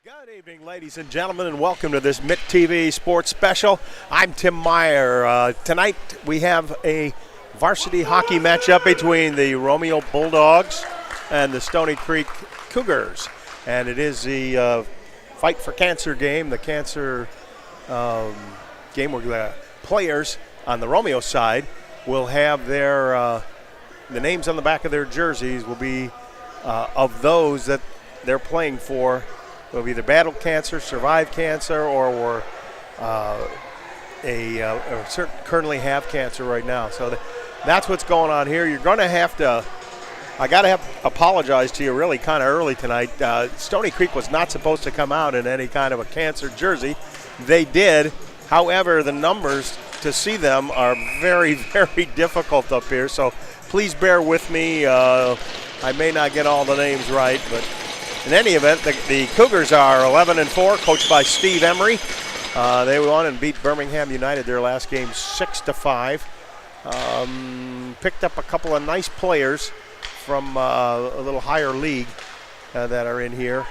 Good evening, ladies and gentlemen, and welcome to this Mitt TV Sports Special. I'm Tim Meyer. Tonight we have a varsity hockey matchup between the Romeo Bulldogs and the Stoney Creek Cougars. And it is the Fight for Cancer game, the cancer game where the players on the Romeo side will have their the names on the back of their jerseys will be of those that they're playing for. Will either battle cancer, survive cancer, or currently have cancer right now. So that's what's going on here. You're going to have to, I got to apologize to you really kind of early tonight. Stoney Creek was not supposed to come out in any kind of a cancer jersey. They did. However, the numbers to see them are very, very difficult up here. So please bear with me. I may not get all the names right, but in any event, the Cougars are 11-4, coached by Steve Emery. They won and beat Birmingham United their last game 6-5. Picked up a couple of nice players from a little higher league that are in here,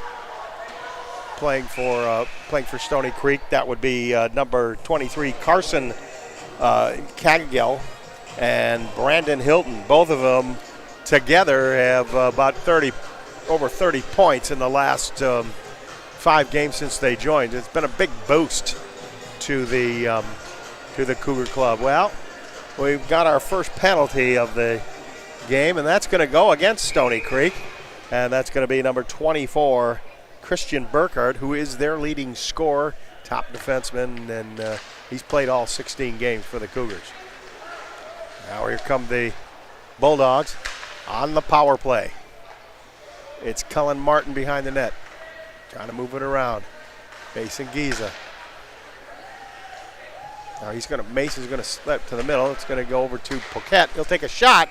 playing for Stoney Creek. That would be number 23 Carson Caggill and Brandon Hilton. Both of them together have about over 30 points in the last 5 games since they joined. It's been a big boost to the Cougar Club. Well, we've got our first penalty of the game, and that's going to go against Stoney Creek, and that's going to be number 24, Christian Burkhardt, who is their leading scorer, top defenseman, and he's played all 16 games for the Cougars. Now here come the Bulldogs on the power play. It's Cullen Martin behind the net, trying to move it around. Mason Giza. Now Mason's going to slip to the middle. It's going to go over to Poquette. He'll take a shot,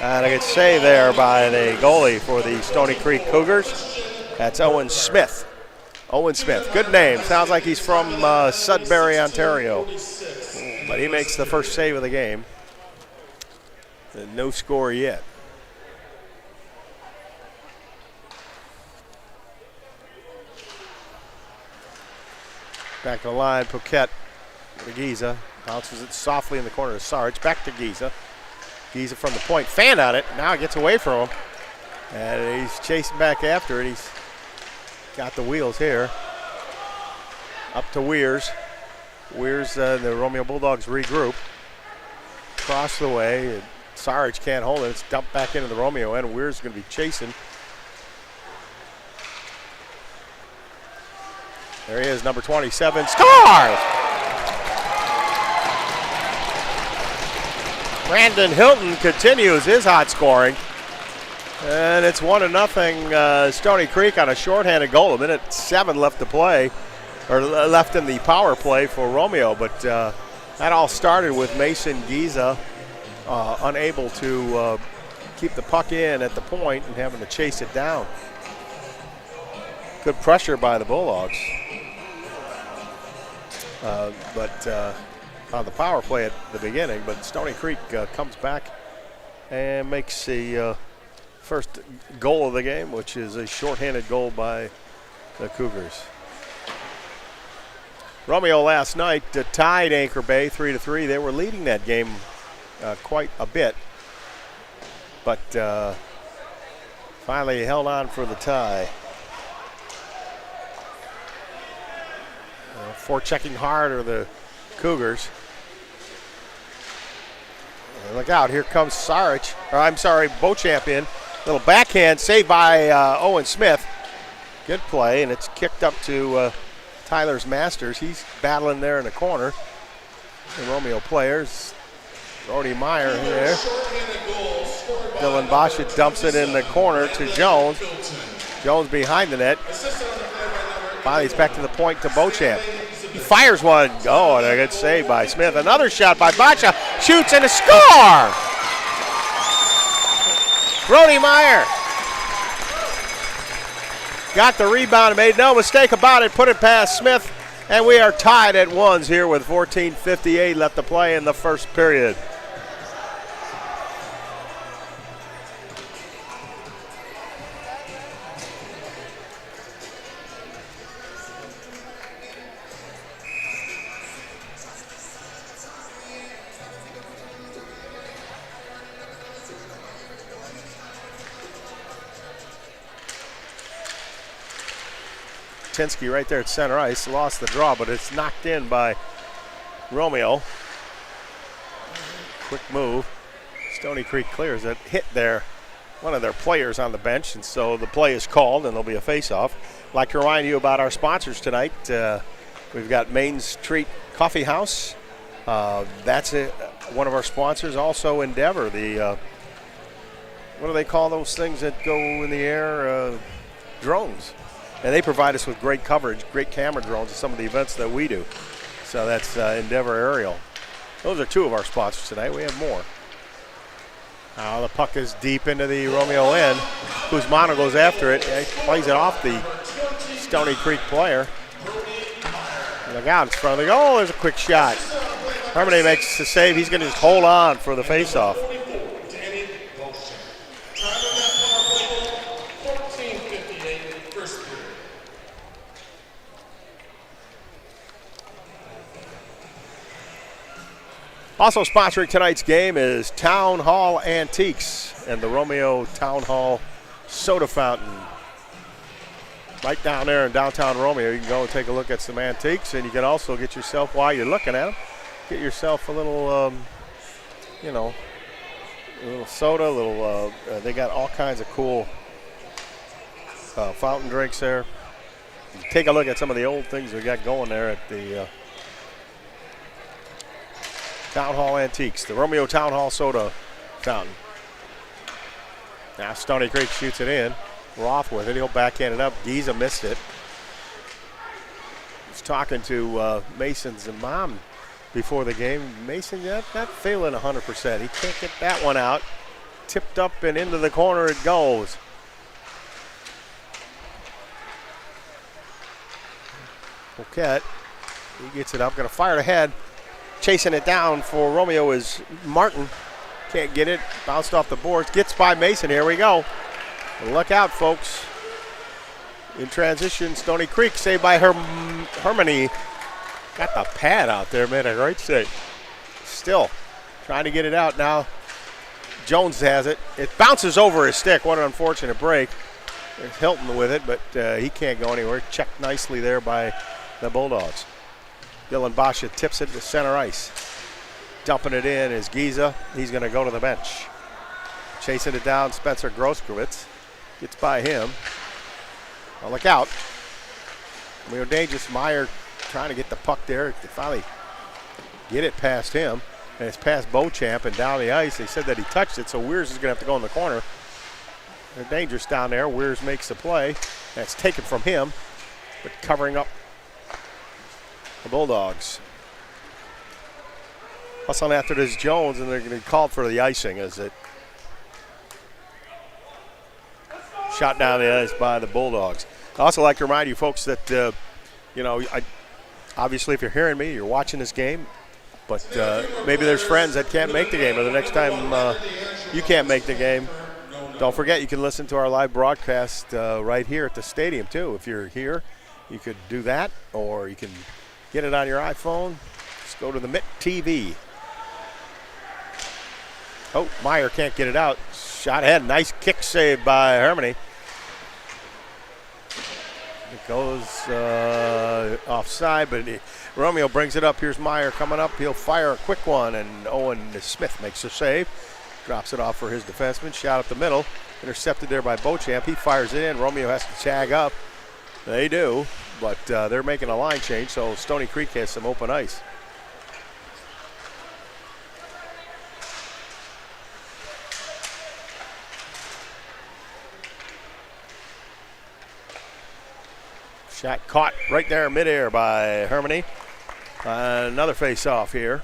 and a good save there by the goalie for the Stoney Creek Cougars. That's Owen Smith. Owen Smith, good name. Sounds like he's from Sudbury, Ontario. But he makes the first save of the game. And no score yet. Back to the line, Poquette to Giza. Bounces it softly in the corner to Sarge. Back to Giza. Giza from the point. Fan on it. Now it gets away from him. And he's chasing back after it. He's got the wheels here. Up to Weirs. Weirs, the Romeo Bulldogs regroup. Cross the way. Sarge can't hold it. It's dumped back into the Romeo end. Weirs is going to be chasing. There he is, number 27, scores! Brandon Hilton continues his hot scoring. And it's 1-0 Stoney Creek on a shorthanded goal. 1:07 left to play, or left in the power play for Romeo. But that all started with Mason Giza unable to keep the puck in at the point and having to chase it down. Good pressure by the Bulldogs. But on the power play at the beginning, but Stoney Creek comes back and makes the first goal of the game, which is a shorthanded goal by the Cougars. Romeo last night tied Anchor Bay 3-3. They were leading that game quite a bit, but finally held on for the tie. Forechecking hard are the Cougars. And look out, here comes Beauchamp in. Little backhand saved by Owen Smith. Good play, and it's kicked up to Tyler's Masters. He's battling there in the corner. The Romeo players. Brody Meyer there. Dylan Basha dumps it in the corner to Jones. Jones behind the net. Finally, it's back to the point to Beauchamp. He fires one. Oh, and a good save by Smith. Another shot by Basha. Shoots and a score! Brody Meyer got the rebound and made no mistake about it. Put it past Smith. And we are tied at ones here with 14:58 left to play in the first period. Tinsky right there at center ice. Lost the draw, but it's knocked in by Romeo. Quick move. Stoney Creek clears it. Hit there. One of their players on the bench, and so the play is called, and there'll be a face-off. I'd like to remind you about our sponsors tonight. We've got Main Street Coffee House. That's one of our sponsors. Also Endeavor, the what do they call those things that go in the air? Drones. And they provide us with great coverage, great camera drones at some of the events that we do. So that's Endeavor Aerial. Those are two of our sponsors tonight. We have more. The puck is deep into the Romeo end. Kuzmano goes after it. He plays it off the Stoney Creek player. Look out, it's in front of the goal. There's a quick shot. Hermany makes the save. He's going to just hold on for the faceoff. Also sponsoring tonight's game is Town Hall Antiques and the Romeo Town Hall Soda Fountain. Right down there in downtown Romeo, you can go and take a look at some antiques, and you can also get yourself, while you're looking at them, get yourself a little, a little soda, they got all kinds of cool fountain drinks there. Take a look at some of the old things we got going there at the Town Hall Antiques, the Romeo Town Hall Soda Fountain. Now Stoney Creek shoots it in. Roth with it. He'll backhand it up. Giza missed it. He's talking to Mason's mom before the game. Mason, not feeling 100%. He can't get that one out. Tipped up and into the corner it goes. Poquette, he gets it up. Going to fire it ahead. Chasing it down for Romeo is Martin. Can't get it. Bounced off the boards. Gets by Mason. Here we go. Look out, folks. In transition, Stoney Creek saved by Hermany. Got the pad out there, made a great save. Still trying to get it out now. Jones has it. It bounces over his stick. What an unfortunate break. There's Hilton with it, but he can't go anywhere. Checked nicely there by the Bulldogs. Dylan Basha tips it to center ice. Dumping it in is Giza. He's going to go to the bench. Chasing it down, Spencer Groskovitz. Gets by him. Well, look out. Real dangerous. Meyer trying to get the puck there. They finally get it past him. And it's past Beauchamp and down the ice. They said that he touched it, so Weirs is going to have to go in the corner. They're dangerous down there. Weirs makes the play. That's taken from him, but covering up the Bulldogs. Hustling after this Jones, and they're going to be called for the icing as it shot down the ice by the Bulldogs. I also like to remind you folks that, obviously if you're hearing me, you're watching this game, but maybe there's friends that can't make the game, or the next time you can't make the game, don't forget you can listen to our live broadcast right here at the stadium too. If you're here, you could do that, or you can get it on your iPhone. Just go to the Mitt TV. Oh, Meyer can't get it out. Shot ahead. Nice kick save by Hermany. It goes offside, but Romeo brings it up. Here's Meyer coming up. He'll fire a quick one, and Owen Smith makes a save. Drops it off for his defenseman. Shot up the middle. Intercepted there by Beauchamp. He fires it in. Romeo has to tag up. They do, but they're making a line change, so Stoney Creek has some open ice. Shot caught right there midair by Hermany. Another face-off here.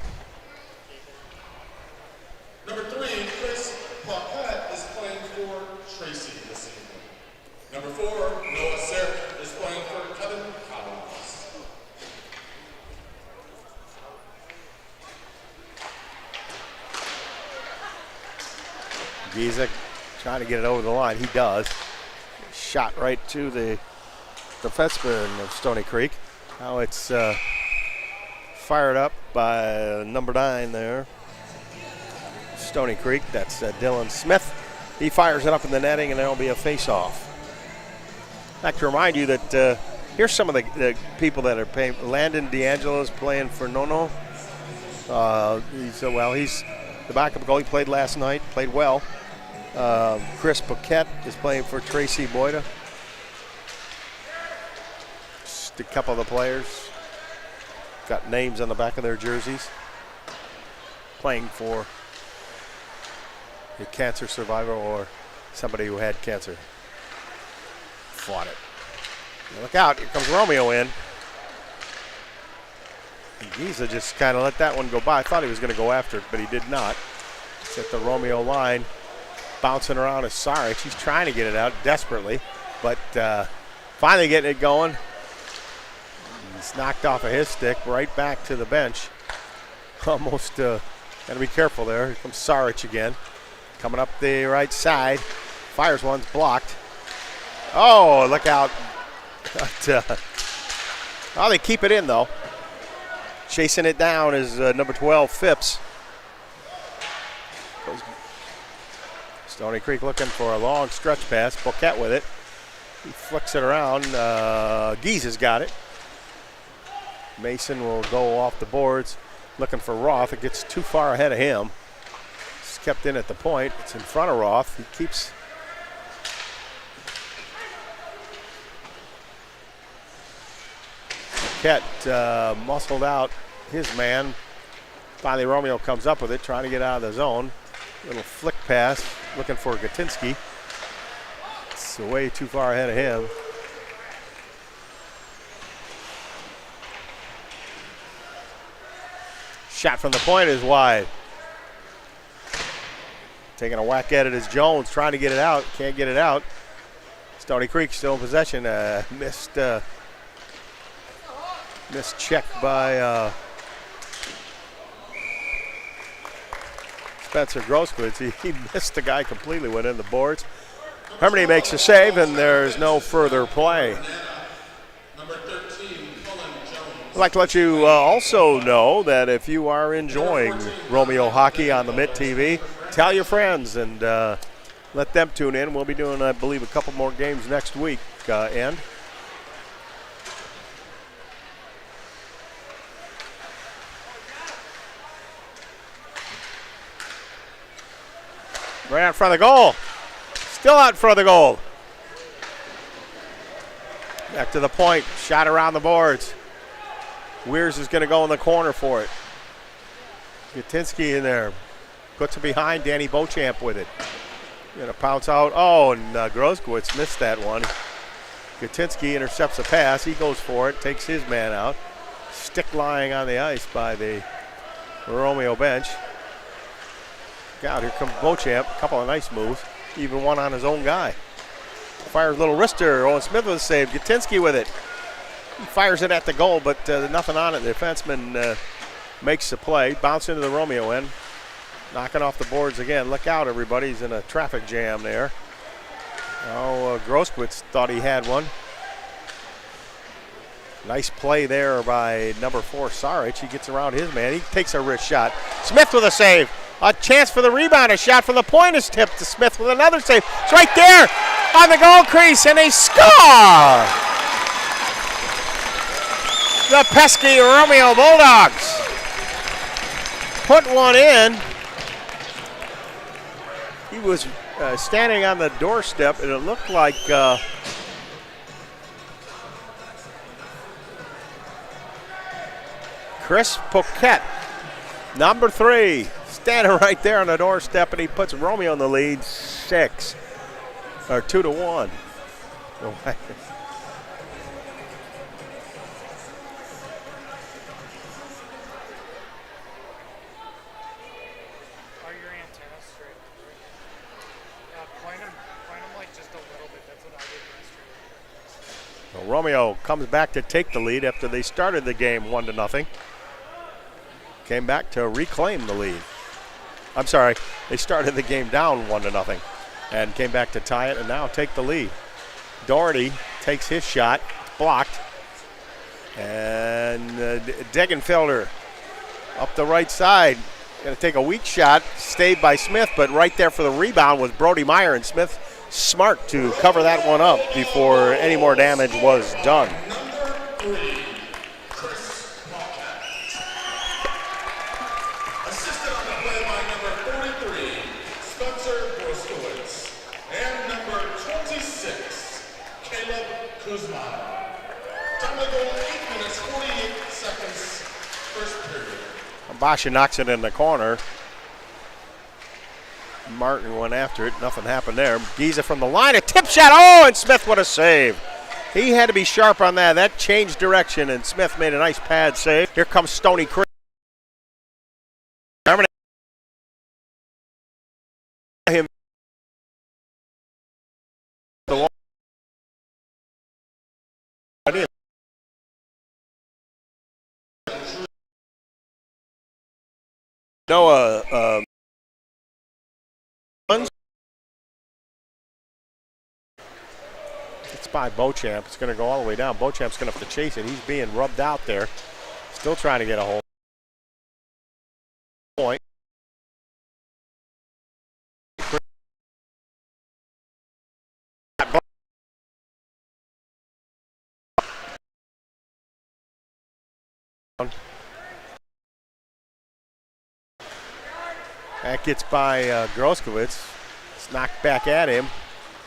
Number 3, Chris Poquette is playing for Tracy this evening. Number 4, Noah Serk is playing for Kevin Collins. Giza trying to get it over the line. He does. Shot right to the defenseman of Stoney Creek. Now it's fired up by number 9 there. Stoney Creek, that's Dylan Smith. He fires it up in the netting, and there'll be a face-off. I'd like to remind you that Here's some of the people that are playing. Landon D'Angelo's playing for Nono. He's the backup goalie. Played last night. Played well. Chris Paquette is playing for Tracy Boyda. Just a couple of the players got names on the back of their jerseys. Playing for a cancer survivor or somebody who had cancer. Fought it. Now look out, here comes Romeo in. Giza just kind of let that one go by. I thought he was going to go after it, but he did not. It's at the Romeo line. Bouncing around is Sarich. He's trying to get it out desperately, but finally getting it going. He's knocked off of his stick right back to the bench. Almost got to be careful there. Here comes Sarich again. Coming up the right side. Fires one's blocked. Oh, look out. Oh, they keep it in, though. Chasing it down is number 12, Phipps. Stoney Creek looking for a long stretch pass. Paquette with it. He flicks it around. Giza's got it. Mason will go off the boards looking for Roth. It gets too far ahead of him. It's kept in at the point. It's in front of Roth. He keeps... Paquette muscled out his man. Finally, Romeo comes up with it, trying to get out of the zone. Little flick pass, looking for Gatinsky. It's way too far ahead of him. Shot from the point is wide. Taking a whack at it is Jones, trying to get it out. Can't get it out. Stoney Creek still in possession. Missed check by Spencer Grosskowitz. He missed the guy completely, went in the boards. Hermione makes a save, and there's no further play. I'd like to let you also know that if you are enjoying Romeo hockey on the Mitt TV, tell your friends and let them tune in. We'll be doing, I believe, a couple more games next week. And right out in front of the goal. Still out in front of the goal. Back to the point. Shot around the boards. Weirs is going to go in the corner for it. Gatinsky in there. Puts it behind. Danny Beauchamp with it. Going to pounce out. Oh, and Grosskowitz missed that one. Gatinsky intercepts a pass. He goes for it. Takes his man out. Stick lying on the ice by the Romeo bench. God, here comes Beauchamp. A couple of nice moves. Even one on his own guy. Fires a little wrister. Owen Smith with a save. Gatinsky with it. He fires it at the goal, but nothing on it. The defenseman makes the play. Bounce into the Romeo end. Knocking off the boards again. Look out, everybody. He's in a traffic jam there. Oh, Grosskowitz thought he had one. Nice play there by number 4, Sarich. He gets around his man. He takes a wrist shot. Smith with a save. A chance for the rebound. A shot from the point is tipped to Smith with another save. It's right there on the goal crease, and they score! The pesky Romeo Bulldogs put one in. He was standing on the doorstep, and it looked like Chris Paquette, number 3, standing right there on the doorstep, and he puts Romeo in the lead 2-1. Romeo comes back to take the lead after they started the game 1-0. Came back to reclaim the lead. I'm sorry, they started the game down 1-0 and came back to tie it and now take the lead. Doherty takes his shot, blocked. And Degenfelder up the right side. Going to take a weak shot, stayed by Smith, but right there for the rebound was Brody Meyer, and Smith smart to cover that one up before any more damage was done. 3, Chris Paquette. Assisted on the play by number 43, Spencer Groskowitz. And number 26, Caleb Kuzma. Time to go 8 minutes, 48 seconds, first period. Basha knocks it in the corner. Martin went after it. Nothing happened there. Giza from the line. A tip shot. Oh, and Smith, what a save. He had to be sharp on that. That changed direction, and Smith made a nice pad save. Here comes Stoney Creek. Him. Noah. It's by Beauchamp. It's going to go all the way down. Beauchamp's going to have to chase it. He's being rubbed out there. Still trying to get a hold. Point. That gets by Groskowitz. It's knocked back at him.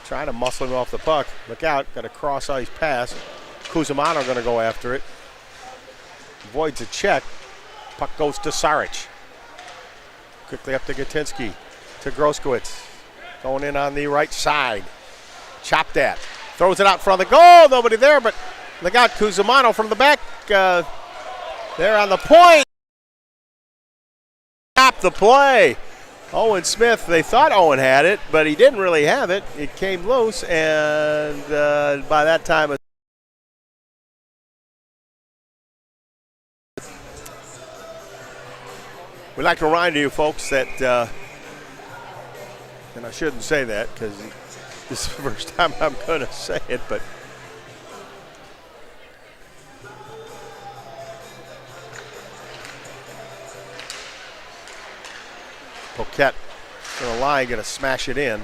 Trying to muscle him off the puck. Look out, got a cross-ice pass. Kuzmano going to go after it. Avoids a check. Puck goes to Saric. Quickly up to Gatinsky. To Groskowitz. Going in on the right side. Chopped that. Throws it out front of the goal. Nobody there, but look out, Kuzmano from the back. There on the point. Stop the play. Owen Smith, they thought Owen had it, but he didn't really have it. It came loose, and by that time, we'd like to remind you folks that, and I shouldn't say that because this is the first time I'm going to say it, but Paquette going to lie, going to smash it in.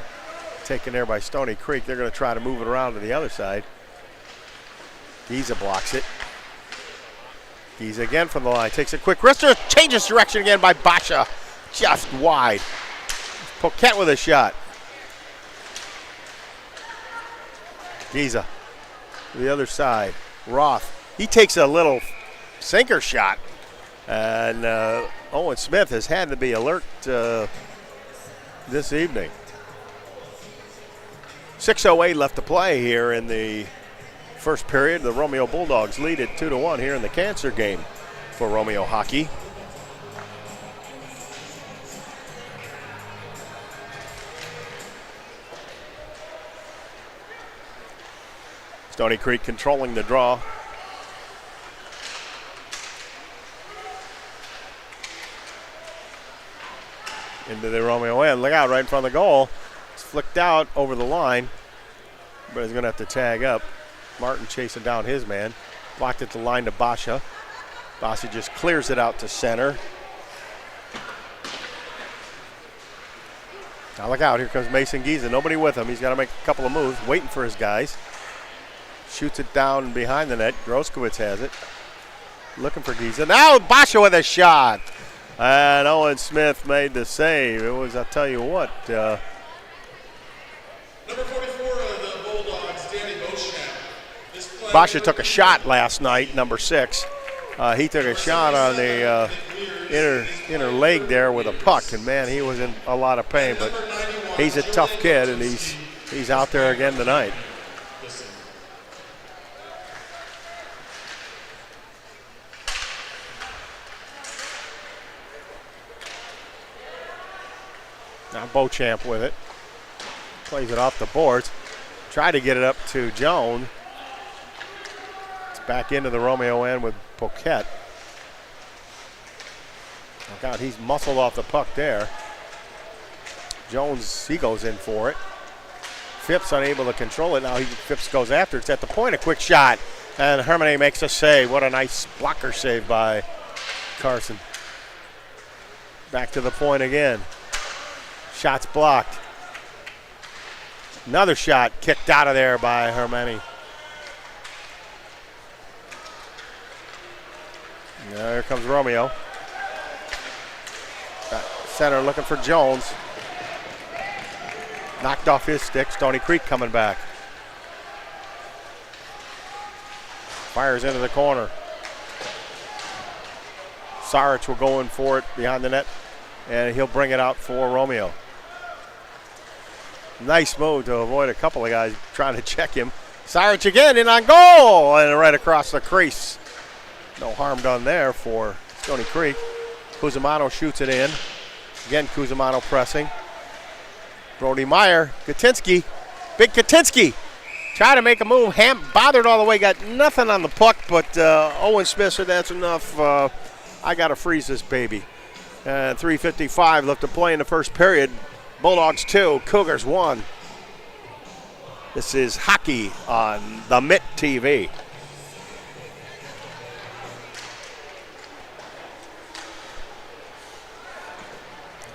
Taken there by Stoney Creek. They're going to try to move it around to the other side. Giza blocks it. Giza again from the line. Takes a quick wrister. Changes direction again by Basha. Just wide. Paquette with a shot. Giza to the other side. Roth. He takes a little sinker shot. And Owen Smith has had to be alert this evening. 6:08 left to play here in the first period. The Romeo Bulldogs lead it 2-1 here in the cancer game for Romeo hockey. Stoney Creek controlling the draw. Into the Romeo end. Look out right in front of the goal. It's flicked out over the line, but he's going to have to tag up. Martin chasing down his man. Blocked at the line to Basha. Basha just clears it out to center. Now look out. Here comes Mason Giza. Nobody with him. He's got to make a couple of moves. Waiting for his guys. Shoots it down behind the net. Groskowitz has it. Looking for Giza. Now Basha with a shot. And Owen Smith made the save. It was, I'll tell you what. Number 44 of the Bulldogs, Danny Beauchamp. Basha took a shot last night, number 6. He took a shot on the inner leg there with a puck, and man, he was in a lot of pain. But he's a tough kid, and he's out there again tonight. Now Beauchamp with it. Plays it off the boards. Tried to get it up to Jones. It's back into the Romeo end with Paquette. Oh God, he's muscled off the puck there. Jones, he goes in for it. Phipps unable to control it. Now Phipps goes after it. It's at the point. A quick shot. And Hermine makes a save. What a nice blocker save by Carson. Back to the point again. Shots blocked. Another shot kicked out of there by Hermani. Now here comes Romeo. Center looking for Jones. Knocked off his stick. Stoney Creek coming back. Fires into the corner. Sarich will go in for it behind the net, and he'll bring it out for Romeo. Nice move to avoid a couple of guys trying to check him. Sarich again in on goal, and right across the crease. No harm done there for Stoney Creek. Cusimano shoots it in. Again, Cusimano pressing. Brody Meyer, Katinsky, big Katinsky. Try to make a move, bothered all the way, got nothing on the puck, but Owen Smith said that's enough. I got to freeze this baby. 3:55 left to play in the first period. Bulldogs 2, Cougars 1. This is hockey on the Mitt TV.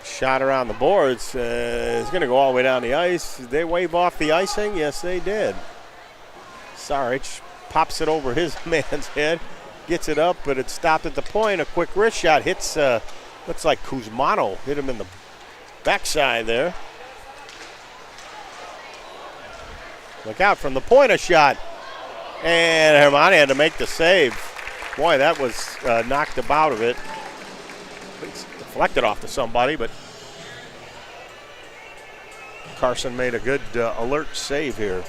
Shot around the boards. It's going to go all the way down the ice. Did they wave off the icing? Yes, they did. Sarich pops it over his man's head. Gets it up, but it stopped at the point. A quick wrist shot hits, looks like Cusimano hit him in the backside there. Look out from the point, a shot. And Hermani had to make the save. Boy, that was knocked about of it. It's deflected off to somebody, but Carson made a good alert save here.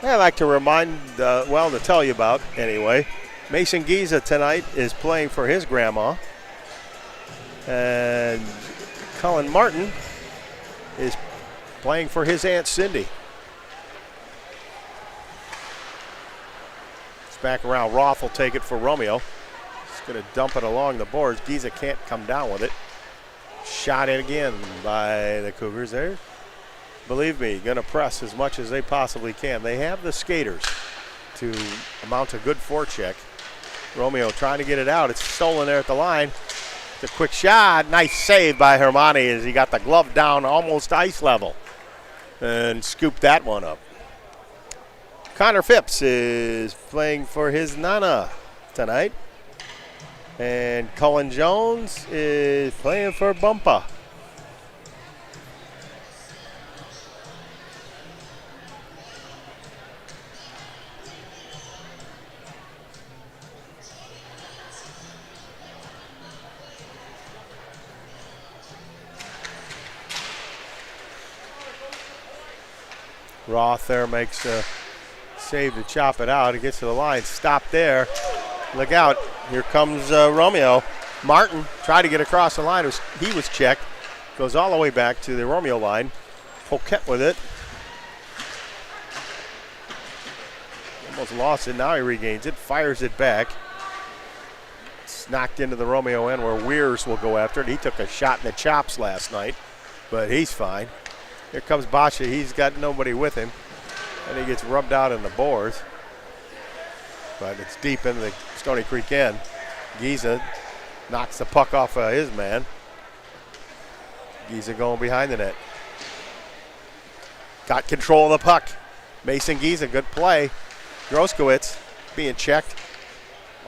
I'd like to remind, to tell you about anyway, Mason Giza tonight is playing for his grandma. And Cullen Martin is playing for his Aunt Cindy. It's back around. Roth will take it for Romeo. He's going to dump it along the boards. Giza can't come down with it. Shot in again by the Cougars there. Believe me, going to press as much as they possibly can. They have the skaters to mount a good forecheck. Romeo trying to get it out. It's stolen there at the line. It's a quick shot. Nice save by Hermani as he got the glove down almost ice level and scooped that one up. Connor Phipps is playing for his Nana tonight. And Cullen Jones is playing for Bumpa. Roth there makes a save to chop it out. He gets to the line. Stop there. Look out. Here comes Romeo. Martin tried to get across the line. He was checked. Goes all the way back to the Romeo line. Poquette with it. Almost lost it. Now he regains it. Fires it back. It's knocked into the Romeo end where Weirs will go after it. He took a shot in the chops last night, but he's fine. Here comes Basha. He's got nobody with him. And he gets rubbed out in the boards. But it's deep in the Stoney Creek end. Giza knocks the puck off his man. Giza going behind the net. Got control of the puck. Mason Giza, good play. Groskowitz being checked.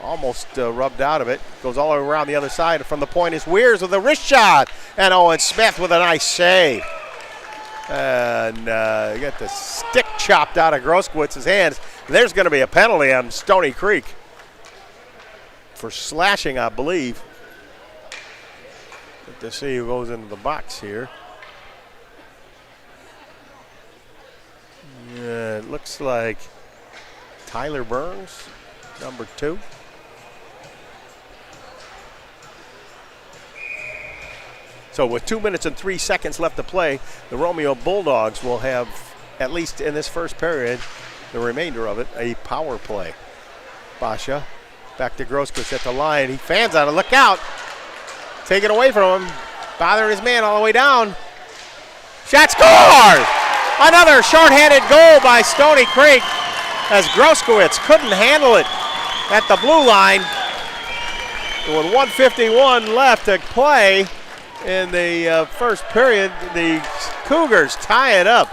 Almost rubbed out of it. Goes all the way around the other side. From the point is Weirs with a wrist shot. And Owen Smith with a nice save. And you got the stick chopped out of Groskowitz's hands. There's going to be a penalty on Stoney Creek for slashing, I believe. Let's see who goes into the box here. Yeah, it looks like Tyler Burns, number 2. So with 2 minutes and 3 seconds left to play, the Romeo Bulldogs will have, at least in this first period, the remainder of it, a power play. Basha back to Groskowitz at the line. He fans on it. Look out. Take it away from him. Bothering his man all the way down. Shot scored! Another shorthanded goal by Stoney Creek as Groskowitz couldn't handle it at the blue line. With 1:51 left to play in the first period, the Cougars tie it up.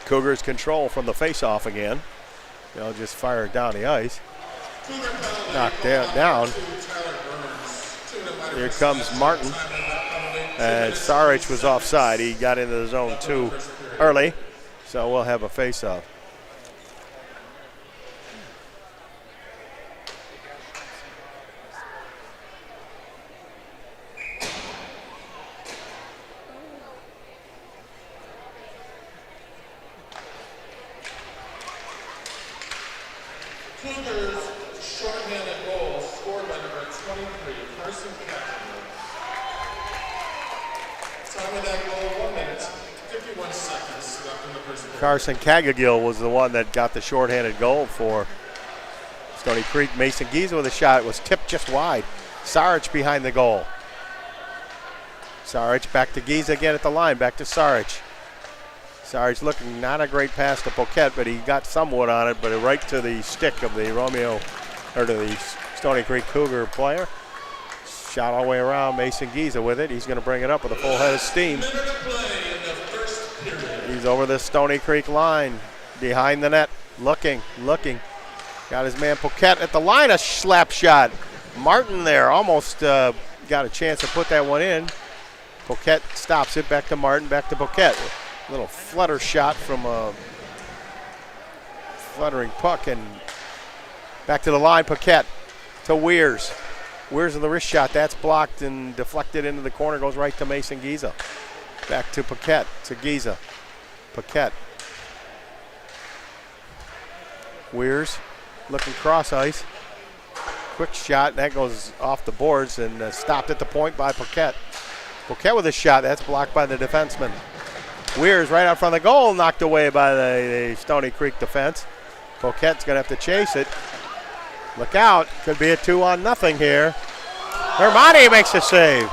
Cougars control from the face-off again. They'll just fire it down the ice. Knocked down. Here comes Martin. And Saric was offside. He got into the zone too early. So we'll have a face-off. Cougars shorthanded goal scored by number 23, Carson Cassidy. Time of that goal, 1 minute, 51 seconds left in the first period. Carson Cagagill was the one that got the shorthanded goal for Stoney Creek. Mason Giza with a shot. It was tipped just wide. Saric behind the goal. Saric back to Giza again at the line. Back to Saric. Saric looking not a great pass to Poquette, but he got somewhat on it, but right to the stick of the Romeo, or to the Stoney Creek Cougar player. Shot all the way around. Mason Giza with it. He's going to bring it up with a full head of steam. He's over the Stoney Creek line, behind the net, looking. Got his man Poquette at the line, a slap shot. Martin there almost got a chance to put that one in. Poquette stops it, back to Martin, back to Poquette. Little flutter shot from a fluttering puck, and back to the line, Poquette to Weirs. Weirs with the wrist shot, that's blocked and deflected into the corner, goes right to Mason Giza. Back to Poquette, to Giza. Poquette. Weirs looking cross ice. Quick shot, that goes off the boards and stopped at the point by Poquette. Poquette with a shot, that's blocked by the defenseman. Weirs right out front of the goal, knocked away by the Stoney Creek defense. Poquette's going to have to chase it. Look out, could be a 2-on-0 here. Hermani makes a save.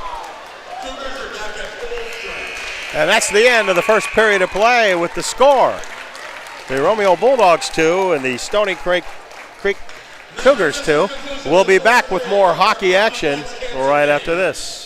And that's the end of the first period of play with the score. The Romeo Bulldogs 2 and the Stoney Creek Cougars 2. We'll be back with more hockey action right after this.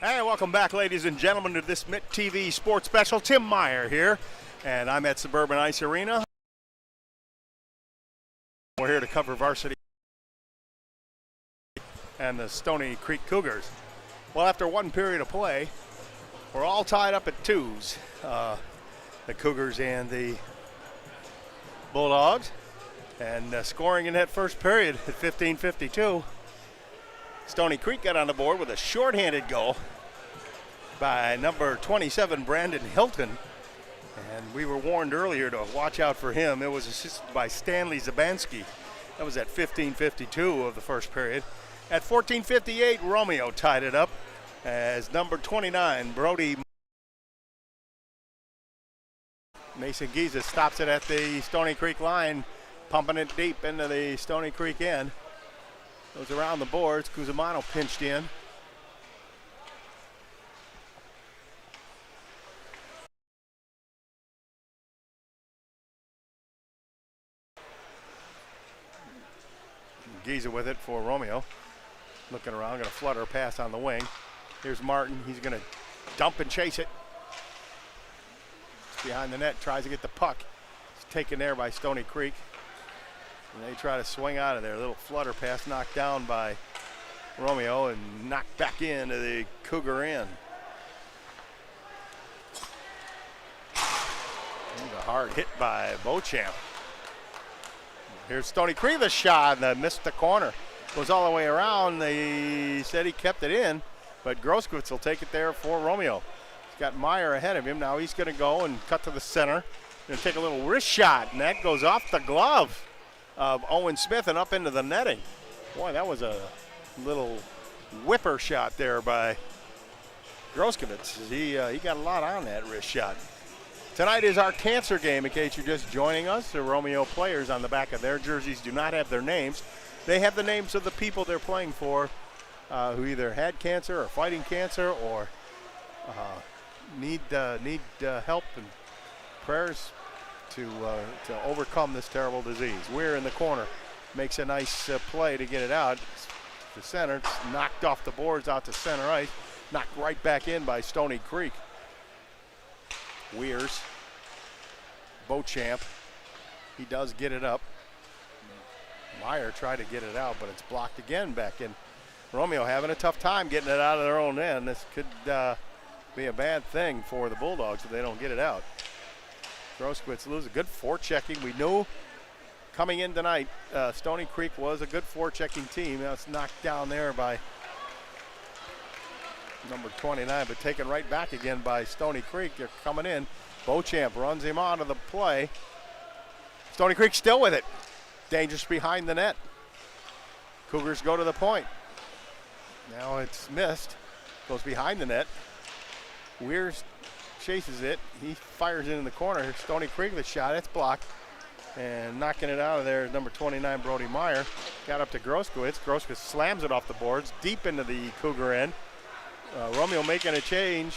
Hey, welcome back, ladies and gentlemen, to this Mitt TV sports special. Tim Meyer here, and I'm at Suburban Ice Arena. We're here to cover varsity and the Stoney Creek Cougars. Well, after one period of play, we're all tied up at 2s. The Cougars and the Bulldogs. And scoring in that first period at 15:52. Stoney Creek got on the board with a shorthanded goal by number 27, Brandon Hilton. And we were warned earlier to watch out for him. It was assisted by Stanley Zabanski. That was at 15:52 of the first period. At 14:58, Romeo tied it up as number 29, Brody Mason Giza stops it at the Stoney Creek line, pumping it deep into the Stoney Creek end. Goes around the boards. Cusimano pinched in. Giza with it for Romeo. Looking around, going to flutter pass on the wing. Here's Martin. He's going to dump and chase it. It's behind the net, tries to get the puck. It's taken there by Stoney Creek. And they try to swing out of there. A little flutter pass knocked down by Romeo and knocked back into the Cougar end. A hard hit by Beauchamp. Here's Stoney Creek, the shot, and missed the corner. Goes all the way around. They said he kept it in, but Groskowitz will take it there for Romeo. He's got Meyer ahead of him. Now he's going to go and cut to the center. Going to take a little wrist shot, and that goes off the glove of Owen Smith and up into the netting. Boy, that was a little whipper shot there by Groskowitz. He got a lot on that wrist shot. Tonight is our cancer game, in case you're just joining us. The Romeo players on the back of their jerseys do not have their names. They have the names of the people they're playing for who either had cancer or fighting cancer or need help and prayers to overcome this terrible disease. Weir in the corner makes a nice play to get it out. The center, it's knocked off the boards out to center ice, knocked right back in by Stoney Creek. Weir's Beauchamp, he does get it up. Meyer tried to get it out, but it's blocked again back in. Romeo having a tough time getting it out of their own end. This could be a bad thing for the Bulldogs if they don't get it out. Groskowitz loses. Good forechecking. We knew coming in tonight, Stoney Creek was a good forechecking team. Now it's knocked down there by number 29, but taken right back again by Stoney Creek. They're coming in. Beauchamp runs him out of the play. Stoney Creek still with it. Dangerous behind the net. Cougars go to the point. Now it's missed. Goes behind the net. Weir chases it. He fires it in the corner. Stoney Creek, the shot. It's blocked. And knocking it out of there is number 29, Brody Meyer. Got up to Groskowitz. Groskowitz slams it off the boards, deep into the Cougar end. Romeo making a change.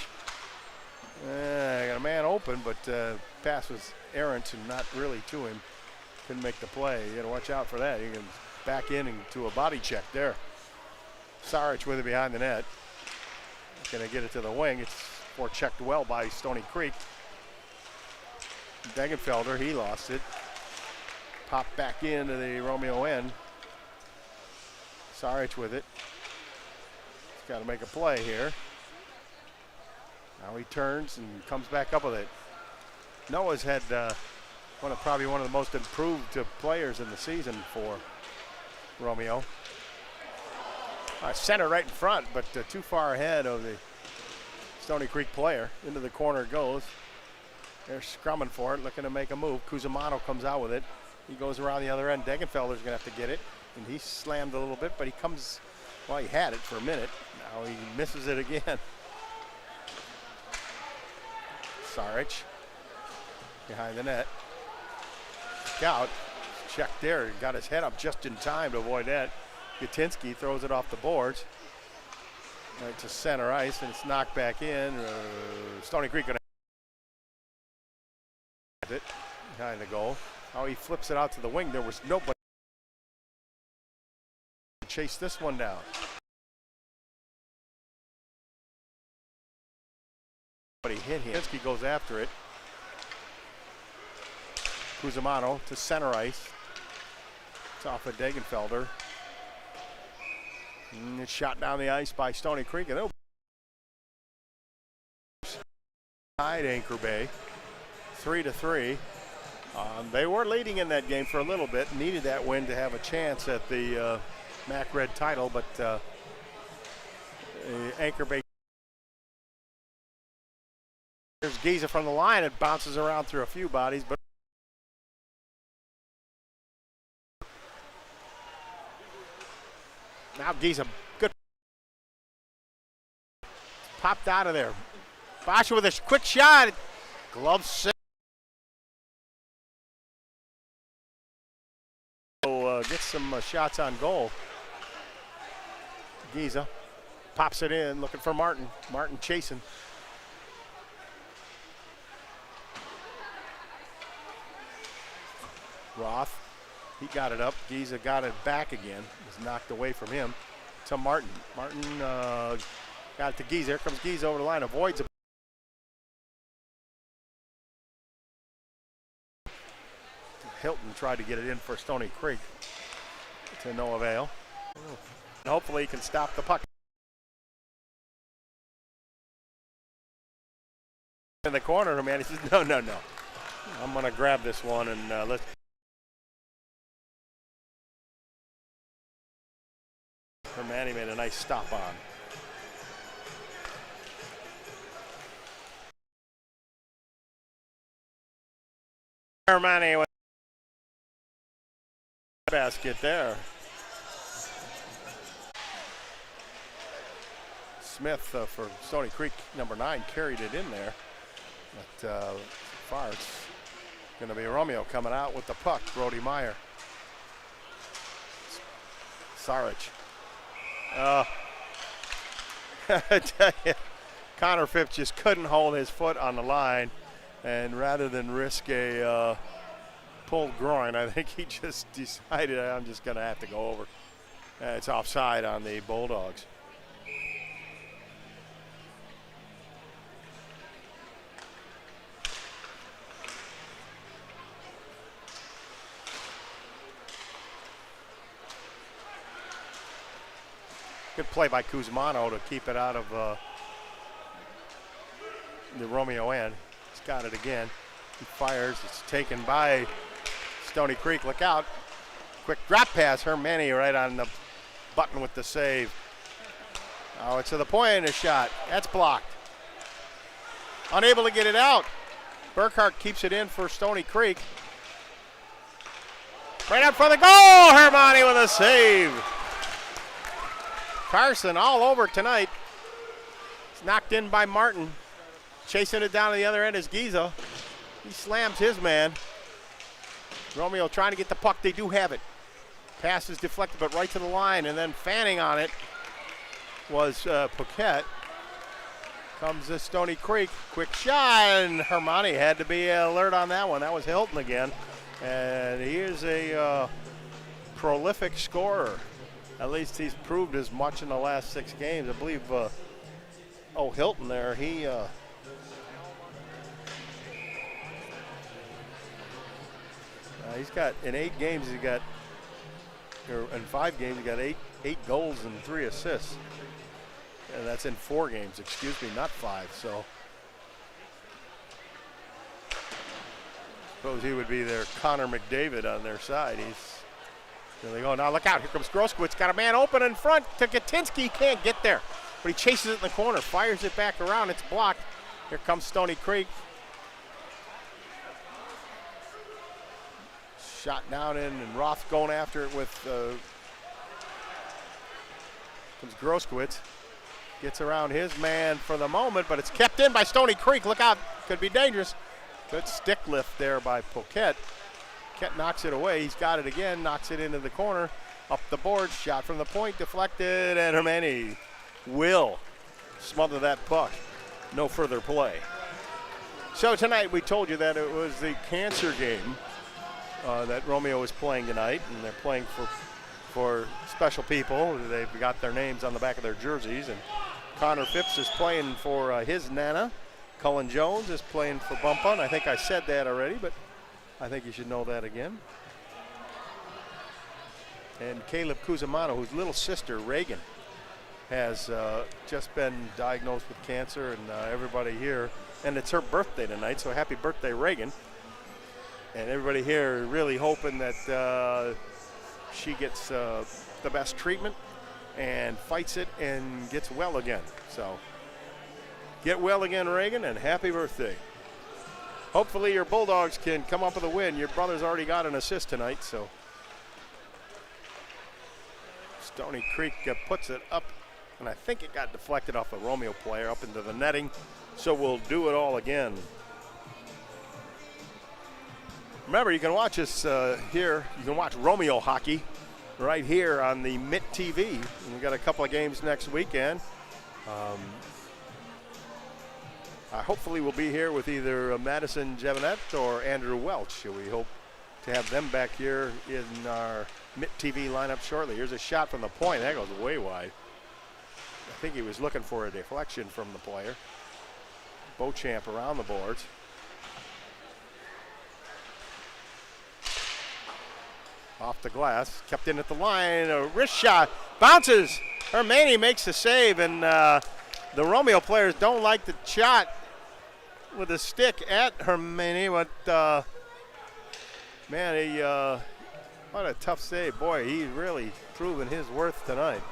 Got a man open, but pass was errant and not really to him. Couldn't make the play. You got to watch out for that. You can back in into a body check there. Sarich with it behind the net. Going to get it to the wing. It's forechecked well by Stoney Creek. Degenfelder, he lost it. Popped back into the Romeo end. Sarich with it. He's got to make a play here. Now he turns and comes back up with it. Noah's had probably one of the most improved players in the season for Romeo. Center right in front, but too far ahead of the Stoney Creek player. Into the corner it goes. They're scrumming for it, looking to make a move. Cusimano comes out with it. He goes around the other end. Degenfelder's going to have to get it. And he slammed a little bit, but he comes, well, he had it for a minute. Now he misses it again. Sarich behind the net. Scout checked there. He got his head up just in time to avoid that. Gutinsky throws it off the boards. Right to center ice, and it's knocked back in. Stoney Creek going to it behind the goal. How he flips it out to the wing. There was nobody to chase this one down. but he hit him. Kinski goes after it. Cusimano to center ice. It's off of Degenfelder. And it's shot down the ice by Stoney Creek. And tied Anchor Bay, 3-3. They were leading in that game for a little bit. Needed that win to have a chance at the MAC Red title, but Anchor Bay. There's Giza from the line. It bounces around through a few bodies, but now Giza, good. Popped out of there. Basha with a quick shot. Glove set. Gets some shots on goal. Giza pops it in, looking for Martin. Martin chasing. Roth, he got it up. Giza got it back again. It was knocked away from him to Martin. Martin got it to Giza. Here comes Giza over the line, avoids it. Hilton tried to get it in for Stoney Creek to no avail. And hopefully he can stop the puck. In the corner, man, he says, no. I'm going to grab this one and let's. Hermanni made a nice stop on. Hermanni with basket there. Smith for Stoney Creek, number 9, carried it in there. But far it's going to be Romeo coming out with the puck. Brody Meyer. Sarich. I tell you, Connor Phipps just couldn't hold his foot on the line, and rather than risk a pulled groin, I think he just decided, I'm just going to have to go over. It's offside on the Bulldogs. Good play by Cusimano to keep it out of the Romeo end. He's got it again. He fires. It's taken by Stoney Creek. Look out. Quick drop pass. Hermanni right on the button with the save. Oh, it's to the point and a shot. That's blocked. Unable to get it out. Burkhart keeps it in for Stoney Creek. Right up for the goal. Hermanni with a save. Carson all over tonight. It's knocked in by Martin. Chasing it down to the other end is Giza. He slams his man. Romeo trying to get the puck. They do have it. Pass is deflected, but right to the line, and then fanning on it was Paquette. Comes the Stoney Creek. Quick shot, and Hermanni had to be alert on that one. That was Hilton again. And he is a prolific scorer. At least he's proved as much in the last 6 games. I believe, Hilton there, he's got, in 8 games, in 5 games, he got eight goals and 3 assists. And that's in 4 games, excuse me, not 5. So, suppose he would be their Connor McDavid on their side. There they go. Now look out. Here comes Groskowitz. Got a man open in front to Gatinsky. He can't get there. But he chases it in the corner. Fires it back around. It's blocked. Here comes Stoney Creek. Shot down in, and Roth going after it with comes Groskowitz. Gets around his man for the moment, but it's kept in by Stoney Creek. Look out. Could be dangerous. Good stick lift there by Paquette. Paquette knocks it away. He's got it again. Knocks it into the corner. Up the board. Shot from the point. Deflected. And Hermanni will smother that puck. No further play. So tonight we told you that it was the cancer game that Romeo is playing tonight. And they're playing for special people. They've got their names on the back of their jerseys. And Connor Phipps is playing for his Nana. Cullen Jones is playing for Bumpun. I think I said that already, but I think you should know that again. And Caleb Kuzamano, whose little sister, Reagan, has just been diagnosed with cancer, and everybody here, and it's her birthday tonight, so happy birthday, Reagan. And everybody here really hoping that she gets the best treatment and fights it and gets well again. So get well again, Reagan, and happy birthday. Hopefully your Bulldogs can come up with a win. Your brother's already got an assist tonight, so Stoney Creek puts it up, and I think it got deflected off a Romeo player up into the netting, so we'll do it all again. Remember, you can watch us here. You can watch Romeo hockey right here on the Mitt TV. We've got a couple of games next weekend. Hopefully we'll be here with either Madison Jevanette or Andrew Welch. We hope to have them back here in our Mitt TV lineup shortly. Here's a shot from the point. That goes way wide. I think he was looking for a deflection from the player. Beauchamp around the boards. Off the glass, kept in at the line, a wrist shot, bounces. Hermani makes the save, and the Romeo players don't like the shot with a stick at Hermani, but man, what a tough save. Boy, he's really proven his worth tonight,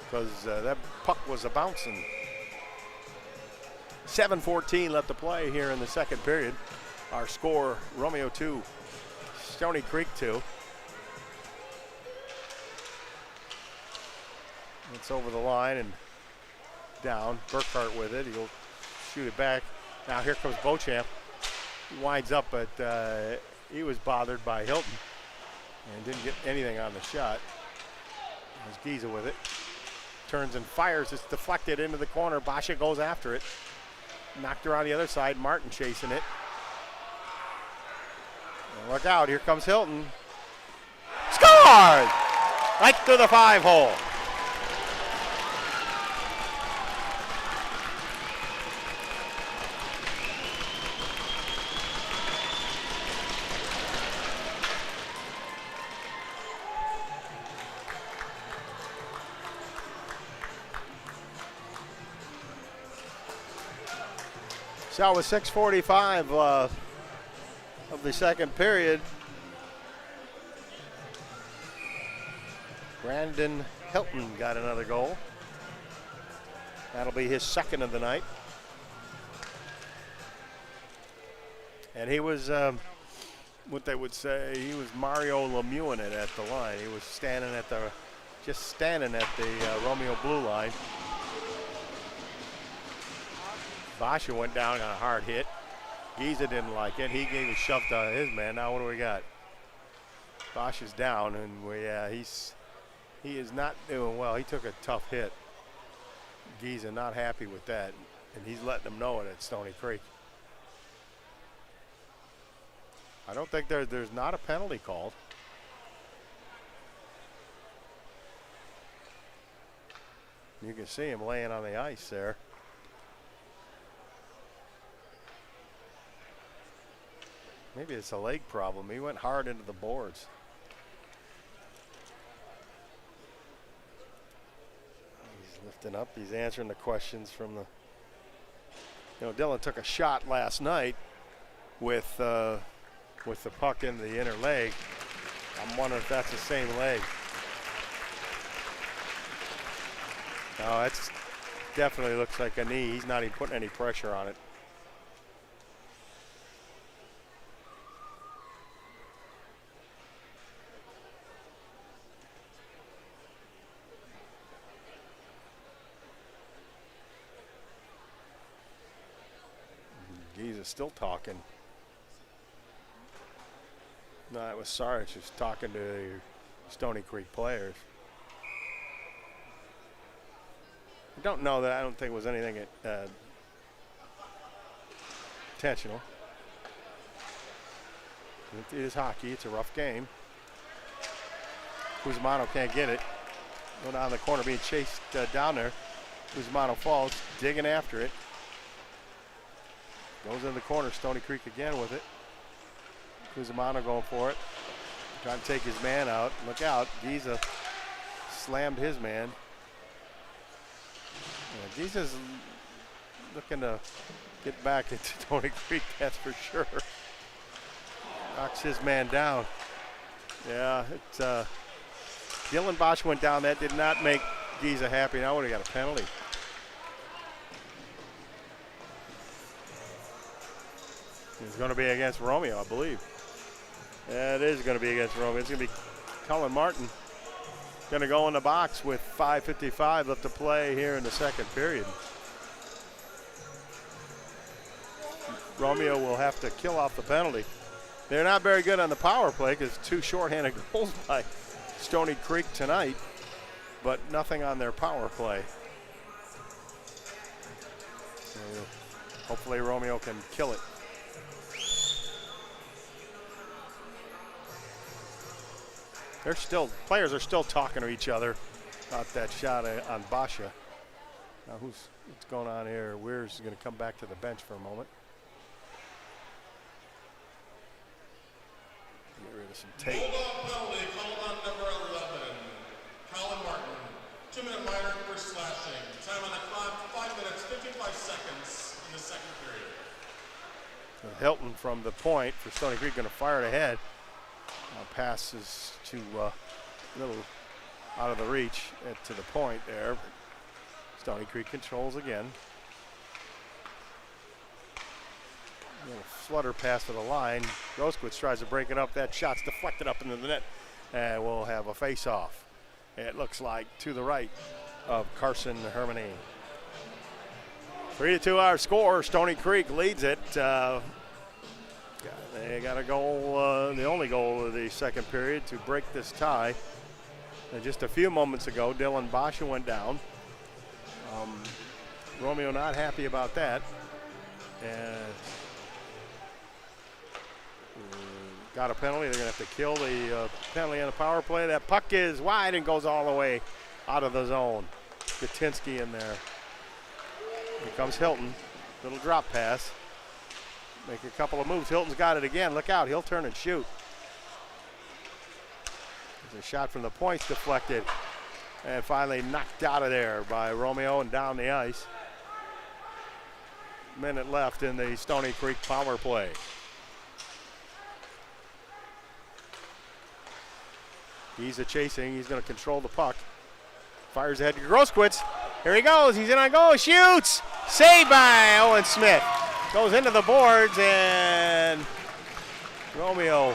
because that puck was a bouncing. 7:14 left to play here in the second period. Our score, Romeo 2, Stoney Creek 2. It's over the line and down. Burkhart with it. He'll shoot it back. Now here comes Beauchamp. He winds up, but he was bothered by Hilton and didn't get anything on the shot. There's Giza with it. Turns and fires. It's deflected into the corner. Basha goes after it. Knocked her on the other side. Martin chasing it. And look out. Here comes Hilton. Scored! Right through the 5-hole. So with 6:45 of the second period, Brandon Hilton got another goal. That'll be his second of the night. And he was, what they would say, he was Mario Lemieuxing it at the line. He was standing at the, just standing at the Romeo blue line. Basha went down, got a hard hit. Giza didn't like it. He gave a shove to his man. Now what do we got? Basha's down, and he is not doing well. He took a tough hit. Giza not happy with that, and he's letting them know it at Stoney Creek. I don't think there's not a penalty called. You can see him laying on the ice there. Maybe it's a leg problem. He went hard into the boards. He's lifting up. He's answering the questions from the. You know, Dylan took a shot last night with the puck in the inner leg. I'm wondering if that's the same leg. No, that's definitely looks like a knee. He's not even putting any pressure on it. He's still talking. No, it was Sarge just talking to the Stoney Creek players. I don't know that. I don't think it was anything intentional. It is hockey. It's a rough game. Kuzmano can't get it. Go down the corner, being chased down there. Kuzmano falls, digging after it. Goes in the corner, Stoney Creek again with it. Kuzmano going for it. Trying to take his man out. Look out, Giza slammed his man. Yeah, Giza's looking to get back into Stoney Creek, that's for sure. Knocks his man down. Yeah, it's Dylan Bosch went down. That did not make Giza happy. Now would have got a penalty. It's going to be against Romeo, I believe. Yeah, it is going to be against Romeo. It's going to be Cullen Martin. Going to go in the box with 5:55 left to play here in the second period. Romeo will have to kill off the penalty. They're not very good on the power play because 2 shorthanded goals by Stoney Creek tonight, but nothing on their power play. So hopefully Romeo can kill it. Players are still talking to each other about that shot on Basha. Now what's going on here? Weir's going to come back to the bench for a moment. Get rid of some tape. Bulldog penalty called on number 11, Colin Martin. 2-minute minor for slashing. Time on the clock, 5 minutes, 55 seconds in the second period. So Hilton from the point for Stoney Creek going to fire it ahead. Passes to a little out of the reach to the point there. Stoney Creek controls again. A little flutter pass to the line. Groskowitz tries to break it up. That shot's deflected up into the net. And we'll have a face-off. It looks like to the right of Carson Hermany. 3-2 our score. Stoney Creek leads it. They got a goal, the only goal of the second period to break this tie. And just a few moments ago, Dylan Basha went down. Romeo not happy about that. And got a penalty. They're going to have to kill the penalty on the power play. That puck is wide and goes all the way out of the zone. Gatinsky in there. Here comes Hilton. Little drop pass. Make a couple of moves. Hilton's got it again. Look out. He'll turn and shoot. There's a shot from the points deflected. And finally knocked out of there by Romeo and down the ice. Minute left in the Stoney Creek power play. He's chasing. He's going to control the puck. Fires ahead to Groskowitz. Here he goes. He's in on goal. Shoots. Saved by Owen Smith. Goes into the boards and Romeo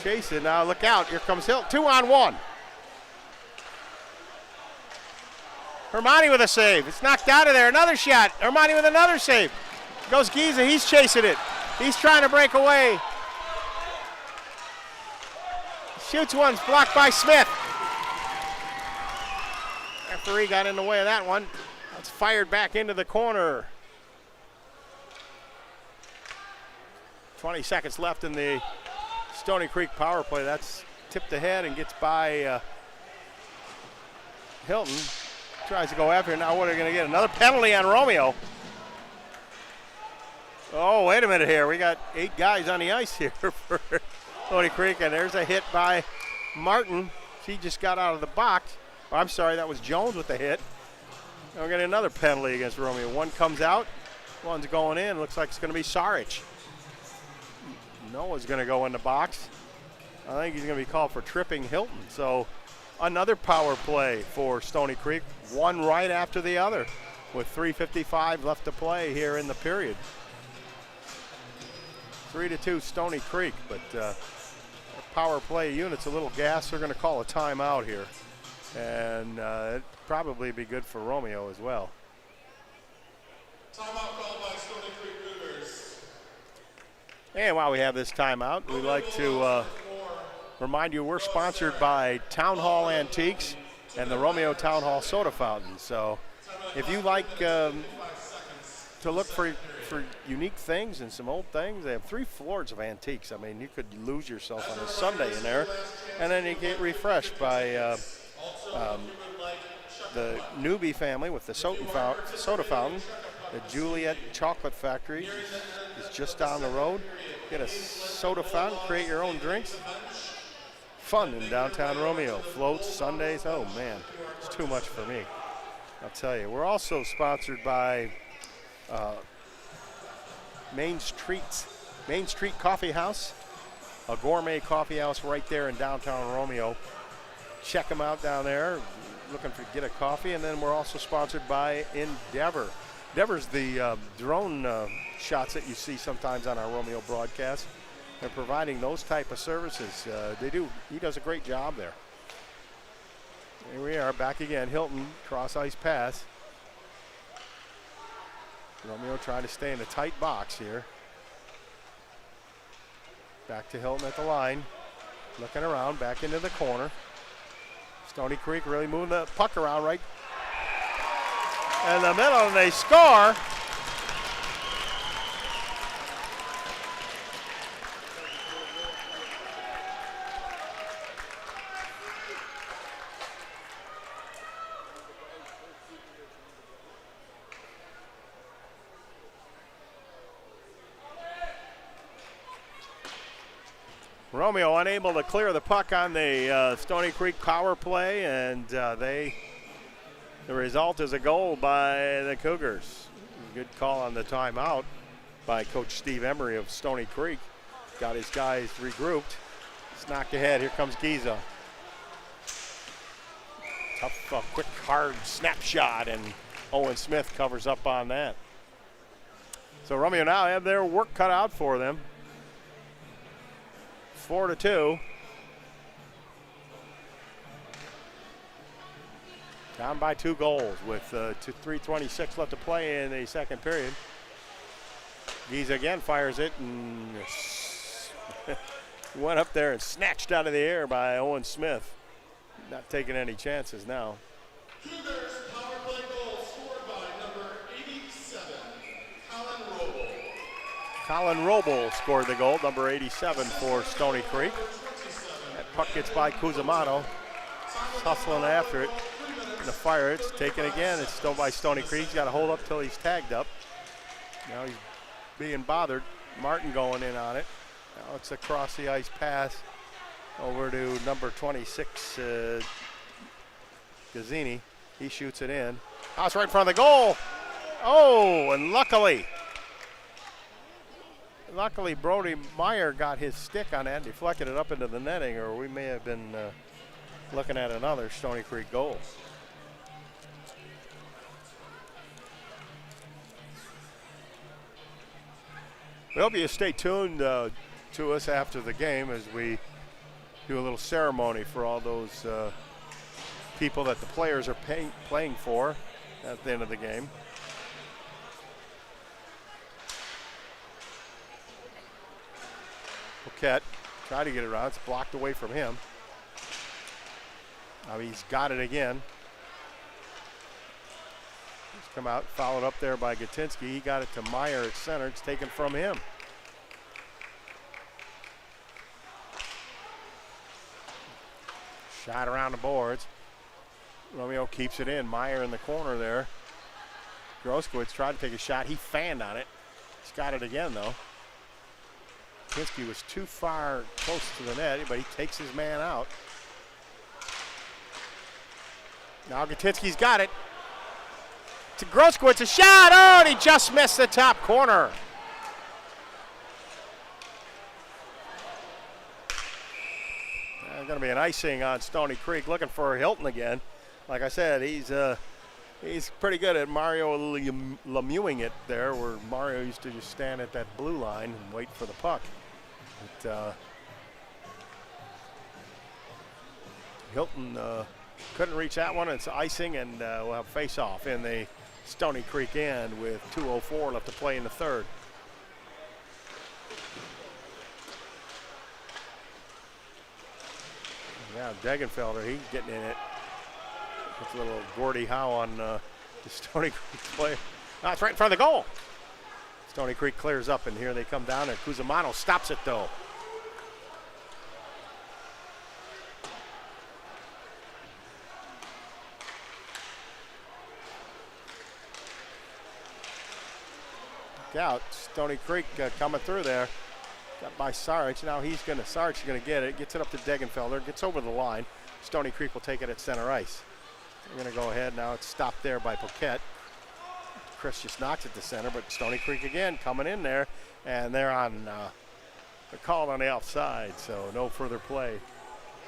chasing. Now look out. Here comes Hill. 2-on-1. Hermani with a save. It's knocked out of there. Another shot. Hermani with another save. Goes Giza. He's chasing it. He's trying to break away. Shoots one. Blocked by Smith. Referee got in the way of that one. It's fired back into the corner. 20 seconds left in the Stoney Creek power play. That's tipped ahead and gets by Hilton. Tries to go after it. Now what are they going to get? Another penalty on Romeo. Oh, wait a minute here. We got 8 guys on the ice here for Stoney Creek, and there's a hit by Martin. He just got out of the box. Oh, I'm sorry, that was Jones with the hit. And we're getting another penalty against Romeo. One comes out, one's going in. Looks like it's going to be Sarich. Noah's going to go in the box. I think he's going to be called for tripping Hilton. So another power play for Stoney Creek, one right after the other with 3:55 left to play here in the period. 3-2 Stoney Creek, but power play unit's a little gas. They're going to call a timeout here. And it'd probably be good for Romeo as well. Timeout called by Stoney Creek Cougars. And while we have this timeout, we'd like to remind you we're sponsored by Town Hall Antiques and the Romeo Town Hall Soda Fountain. So if you like to look for unique things and some old things, they have 3 floors of antiques. I mean, you could lose yourself on a Sunday in there, and then you get refreshed by the Newby family with the soda fountain, the Juliet Chocolate Factory, just down the road. Get a soda fountain, create your own drinks. Fun in downtown Romeo. Floats, Sundays, oh man, it's too much for me. I'll tell you. We're also sponsored by Main Street Coffee House, a gourmet coffee house right there in downtown Romeo. Check them out down there, looking to get a coffee. And then we're also sponsored by Endeavor. Endeavor's the drone shots that you see sometimes on our Romeo broadcast. They're providing those type of services. He does a great job there. Here we are back again. Hilton, cross ice pass. Romeo trying to stay in a tight box here. Back to Hilton at the line. Looking around, back into the corner. Stoney Creek really moving the puck around right in the middle, and they score. Romeo unable to clear the puck on the Stoney Creek power play, and the result is a goal by the Cougars. Good call on the timeout by Coach Steve Emery of Stoney Creek. Got his guys regrouped. It's knocked ahead. Here comes Giza. Tough, quick, hard snapshot, and Owen Smith covers up on that. So Romeo now have their work cut out for them. 4-2. Down by 2 goals with 3:26 left to play in the second period. Giza again fires it and went up there and snatched out of the air by Owen Smith. Not taking any chances now. Cougars power play goal scored by number 87, Colin Roble scored the goal, number 87 for Stoney Creek. That puck gets by Cusimano. Hustling after it. The fire, it's taken again. It's still by Stoney Creek. He's got to hold up till he's tagged up. Now he's being bothered. Martin going in on it. Now it's a across the ice pass over to number 26, Gazzini. He shoots it in. Oh, it's right in front of the goal. Oh, and luckily Brody Meyer got his stick on that and deflected it up into the netting, or we may have been looking at another Stoney Creek goal. We hope you stay tuned to us after the game as we do a little ceremony for all those people that the players are playing for at the end of the game. Paquette tried to get it around. It's blocked away from him. Now he's got it again. He's come out, followed up there by Gatinsky. He got it to Meyer at center. It's taken from him. Shot around the boards. Romeo keeps it in. Meyer in the corner there. Groskowitz tried to take a shot. He fanned on it. He's got it again, though. Gatinsky was too far close to the net, but he takes his man out. Now Gatinsky's got it. To Groskowitz, a shot. Oh, and he just missed the top corner. There's going to be an icing on Stoney Creek. Looking for Hilton again. Like I said, he's pretty good at Mario Lemieuxing it there, where Mario used to just stand at that blue line and wait for the puck. But Hilton couldn't reach that one. It's icing, and we'll have face-off in the Stoney Creek end with 2:04 left to play in the third. Yeah, Degenfelder, he's getting in it. Puts a little Gordie Howe on the Stoney Creek player. No, it's right in front of the goal. Stoney Creek clears up, and here they come down, and Cusimano stops it, though. Look out, Stoney Creek coming through there. Got by Sarge. Now Sarge is going to get it. Gets it up to Degenfelder. Gets over the line. Stoney Creek will take it at center ice. They're going to go ahead now. It's stopped there by Paquette. Chris just knocks it to center, but Stoney Creek again coming in there, and they're on. They're called on the outside, so no further play.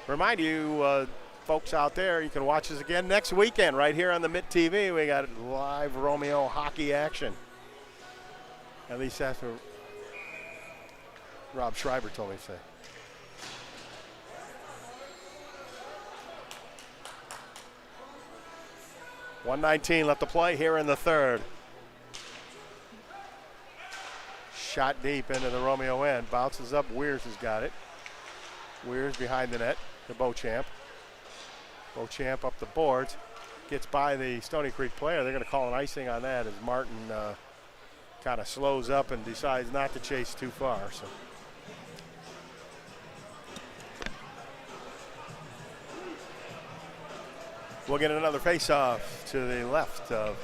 Remind you, folks out there, you can watch us again next weekend right here on the Mitt TV. We got live Romeo hockey action. At least that's what Rob Schreiber told me to say. 1:19 left to play here in the third. Shot deep into the Romeo end. Bounces up. Weirs has got it. Weirs behind the net to Beauchamp. Beauchamp up the boards. Gets by the Stoney Creek player. They're going to call an icing on that as Martin kind of slows up and decides not to chase too far. So. We'll get another face-off to the left of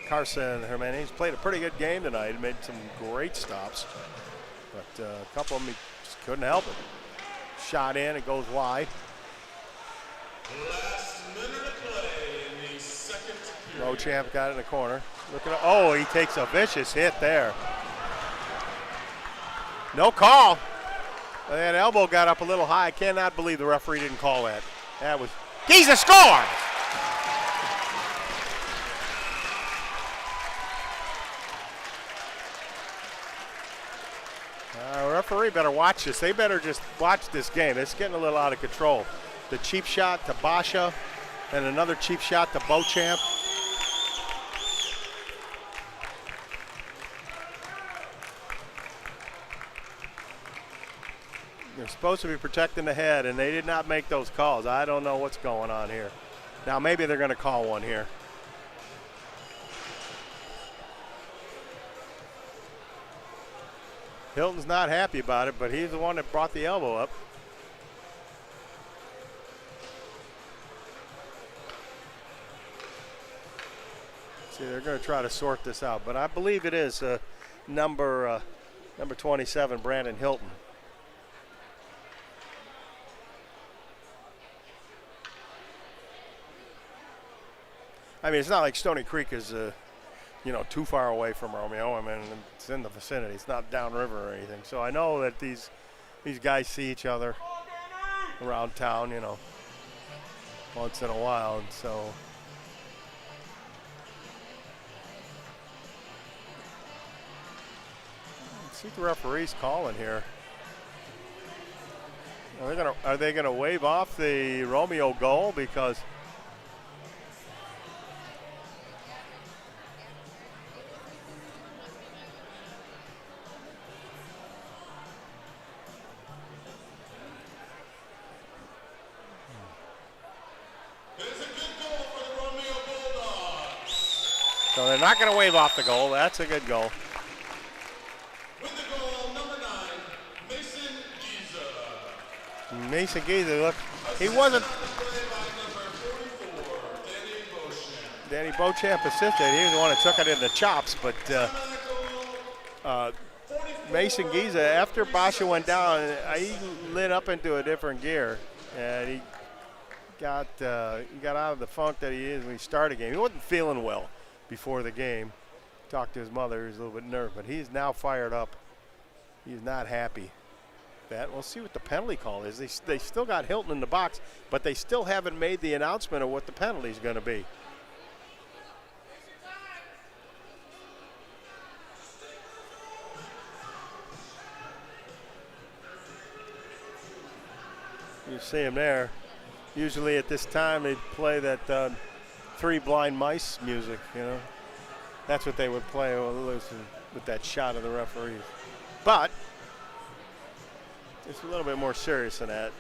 Carson Jimenez. Played a pretty good game tonight. Made some great stops. But a couple of them, he just couldn't help it. Shot in, it goes wide. Last minute of play in the second period. Beauchamp got it in the corner. Looking at, oh, he takes a vicious hit there. No call. That elbow got up a little high. I cannot believe the referee didn't call that. That was, he's a score! Referee better watch this. They better just watch this game. It's getting a little out of control. The cheap shot to Basha and another cheap shot to Beauchamp. They're supposed to be protecting the head, and they did not make those calls. I don't know what's going on here. Now maybe they're going to call one here. Hilton's not happy about it, but he's the one that brought the elbow up. See, they're going to try to sort this out, but I believe it is number 27, Brandon Hilton. I mean, it's not like Stoney Creek is too far away from Romeo. I mean, it's in the vicinity. It's not downriver or anything. So I know that these guys see each other around town, once in a while. And so let's see what the referee's calling here. Are they gonna wave off the Romeo goal because? So they're not going to wave off the goal. That's a good goal. With the goal, number 9, Mason Giza. Mason Giza, look, he wasn't. Danny Beauchamp assisted. He was the one that took it in the chops, but Mason Giza, after Basha went down, he lit up into a different gear, and he got out of the funk that he is when he started the game. He wasn't feeling well before the game. Talked to his mother. He was a little bit nervous, but he's now fired up. He's not happy. We'll see what the penalty call is. They still got Hilton in the box, but they still haven't made the announcement of what the penalty is going to be. You see him there. Usually at this time they play that Three Blind Mice music, That's what they would play with that shot of the referee. But it's a little bit more serious than that.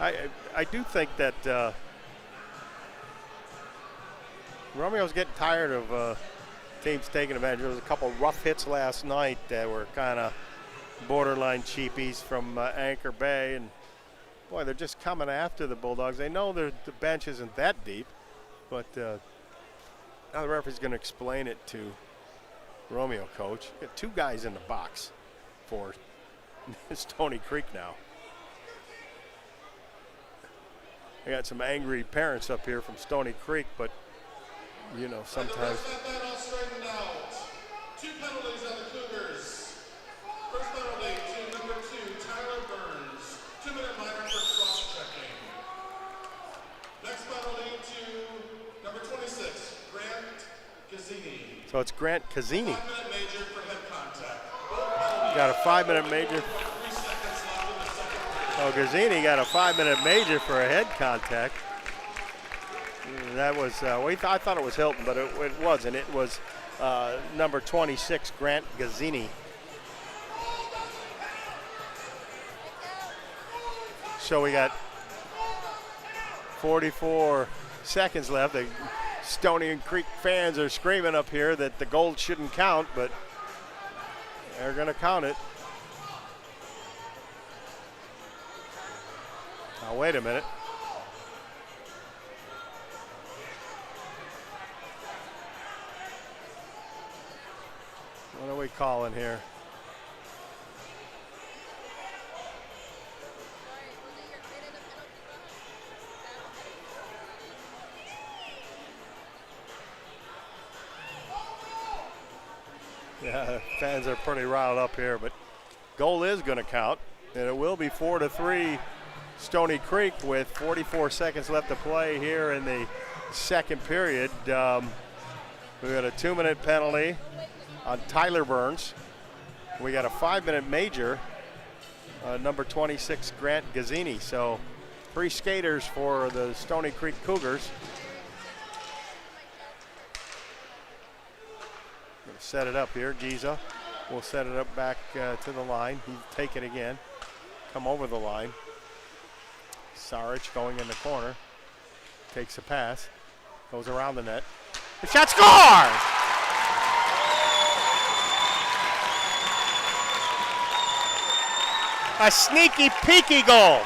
I do think that Romeo's getting tired of teams taking advantage. There was a couple rough hits last night that were kind of borderline cheapies from Anchor Bay, and boy, they're just coming after the Bulldogs. They know the bench isn't that deep, but Now the referee's going to explain it to Romeo, coach. Got two guys in the box for Stoney Creek now. I got some angry parents up here from Stoney Creek, but you know, sometimes. Two penalties on the Cougars. First penalty to number 2, Tyler Burns. 2-minute minor for cross-checking. Next penalty to number 26, Grant Gazzini. So it's Grant Gazzini. 5-minute major for head contact. Got a 5-minute major. 3 seconds left in the second period. Oh, Gazzini got a 5-minute major for a head contact. That was, I thought it was Hilton, but it wasn't. It was number 26, Grant Gazzini. So we got 44 seconds left. The Stoney Creek fans are screaming up here that the goal shouldn't count, but they're going to count it. Now, wait a minute. What are we calling here? Yeah, fans are pretty riled up here, but goal is going to count, and it will be 4-3 Stoney Creek with 44 seconds left to play here in the second period. We got a 2-minute penalty on Tyler Burns. We got a 5-minute major, number 26, Grant Gazzini. So 3 skaters for the Stoney Creek Cougars. Gonna set it up here. Giza will set it up back to the line. He'll take it again. Come over the line. Sarich going in the corner. Takes a pass. Goes around the net. The shot scores! A sneaky, peeky goal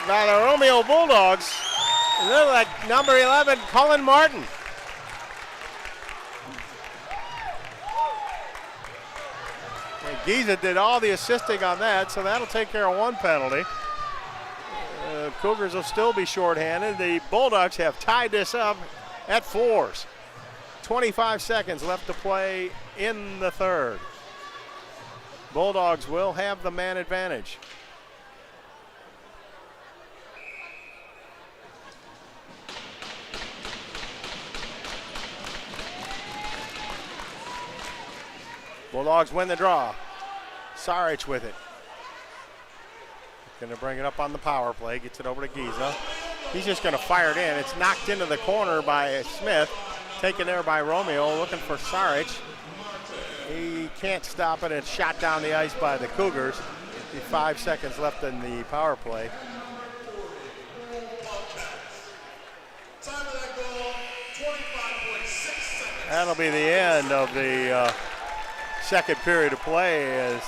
by the Romeo Bulldogs. Look like number 11, Cullen Martin. And Giza did all the assisting on that, so that'll take care of one penalty. Cougars will still be shorthanded. The Bulldogs have tied this up at 4s. 25 seconds left to play in the third. Bulldogs will have the man advantage. Bulldogs win the draw. Sarich with it. Going to bring it up on the power play. Gets it over to Giza. He's just going to fire it in. It's knocked into the corner by Smith. Taken there by Romeo, looking for Sarich. He can't stop it. It's shot down the ice by the Cougars. 5 seconds left in the power play. That'll be the end of the second period of play as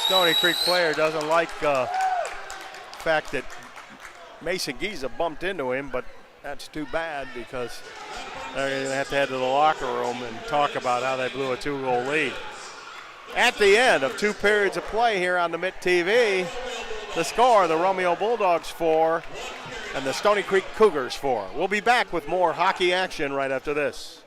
Stoney Creek player doesn't like the fact that Mason Giza bumped into him, but that's too bad because they're going to have to head to the locker room and talk about how they blew a 2-goal lead. At the end of 2 periods of play here on the Mitt TV, the score, the Romeo Bulldogs 4 and the Stoney Creek Cougars 4. We'll be back with more hockey action right after this.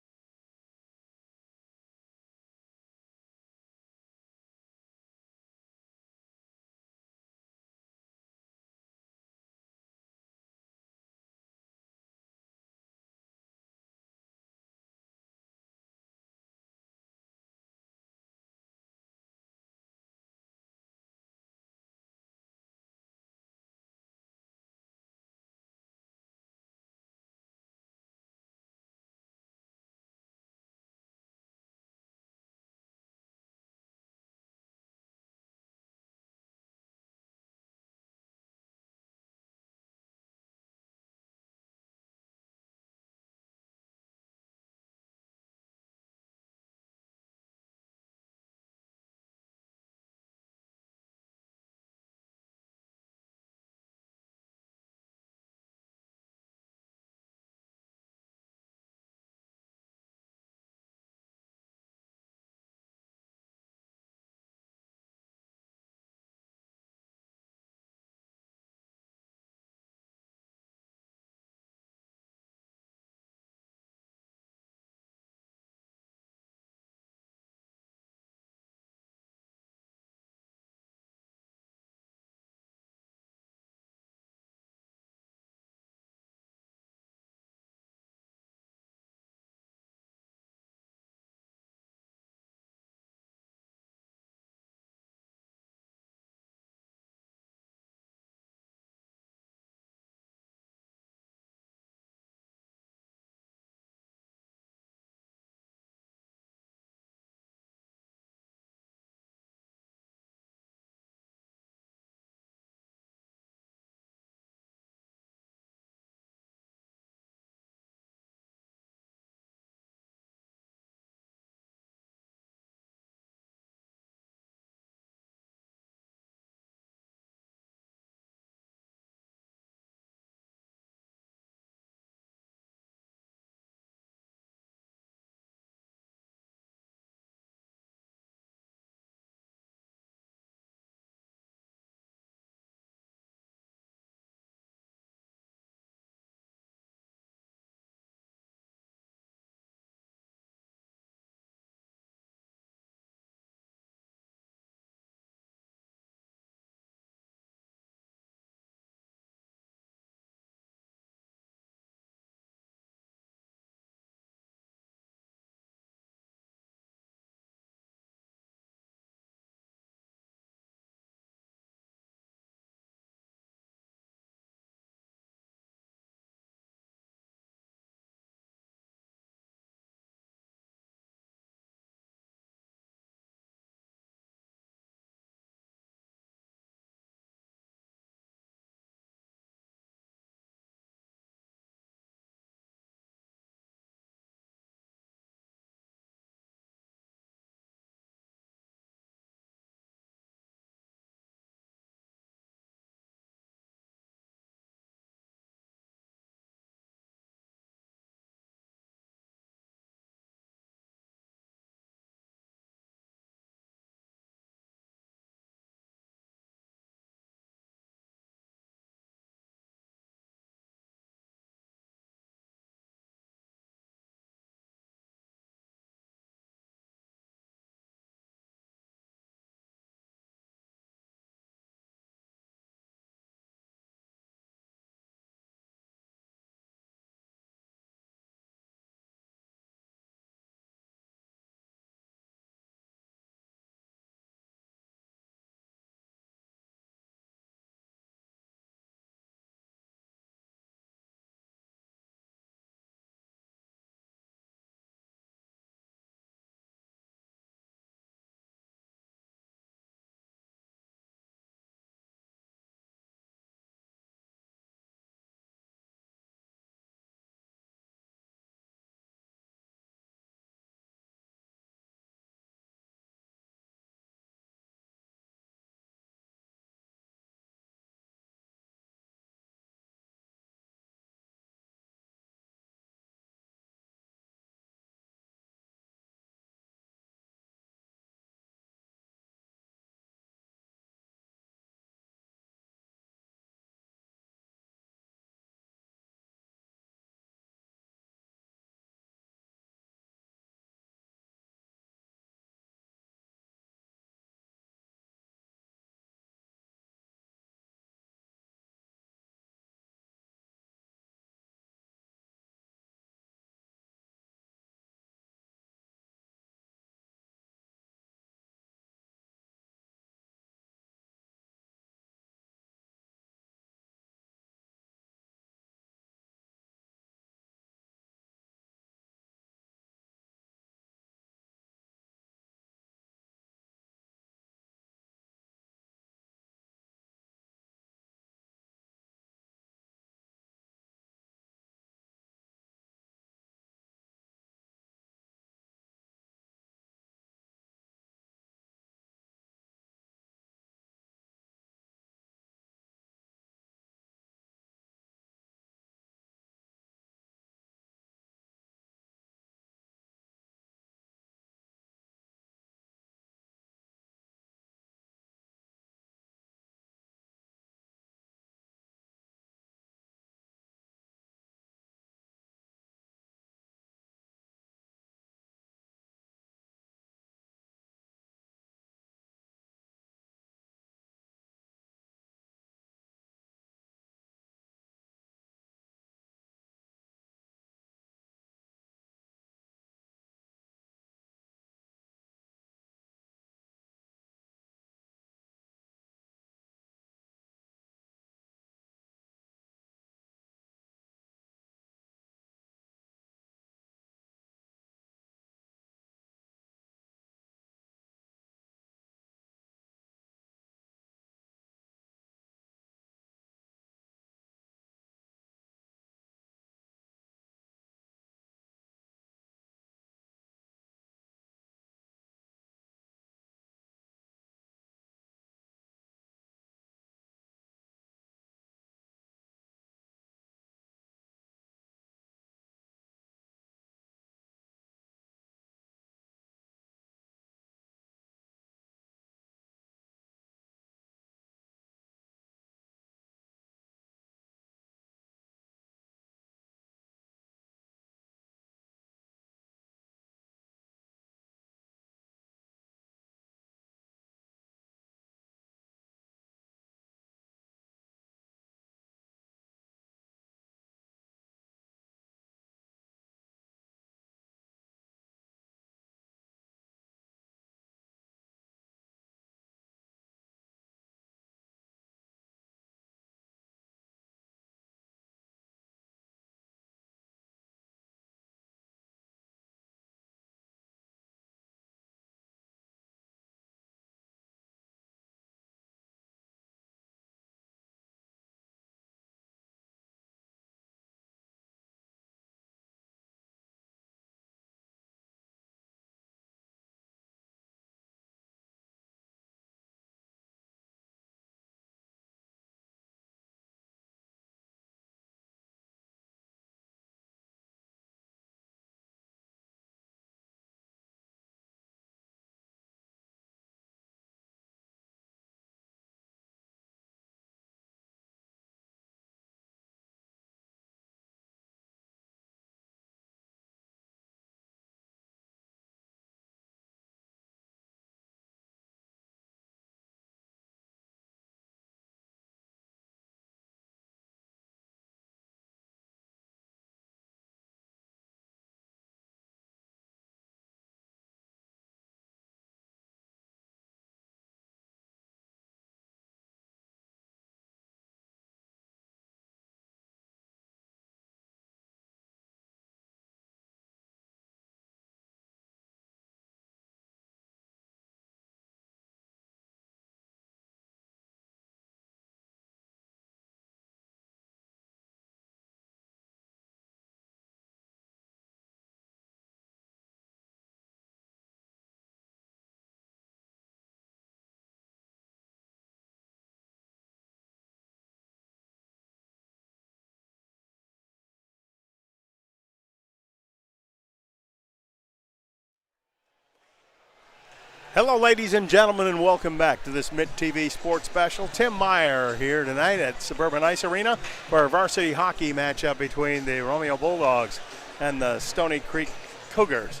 Hello, ladies and gentlemen, and welcome back to this Mitt TV Sports Special. Tim Meyer here tonight at Suburban Ice Arena for a varsity hockey matchup between the Romeo Bulldogs and the Stoney Creek Cougars.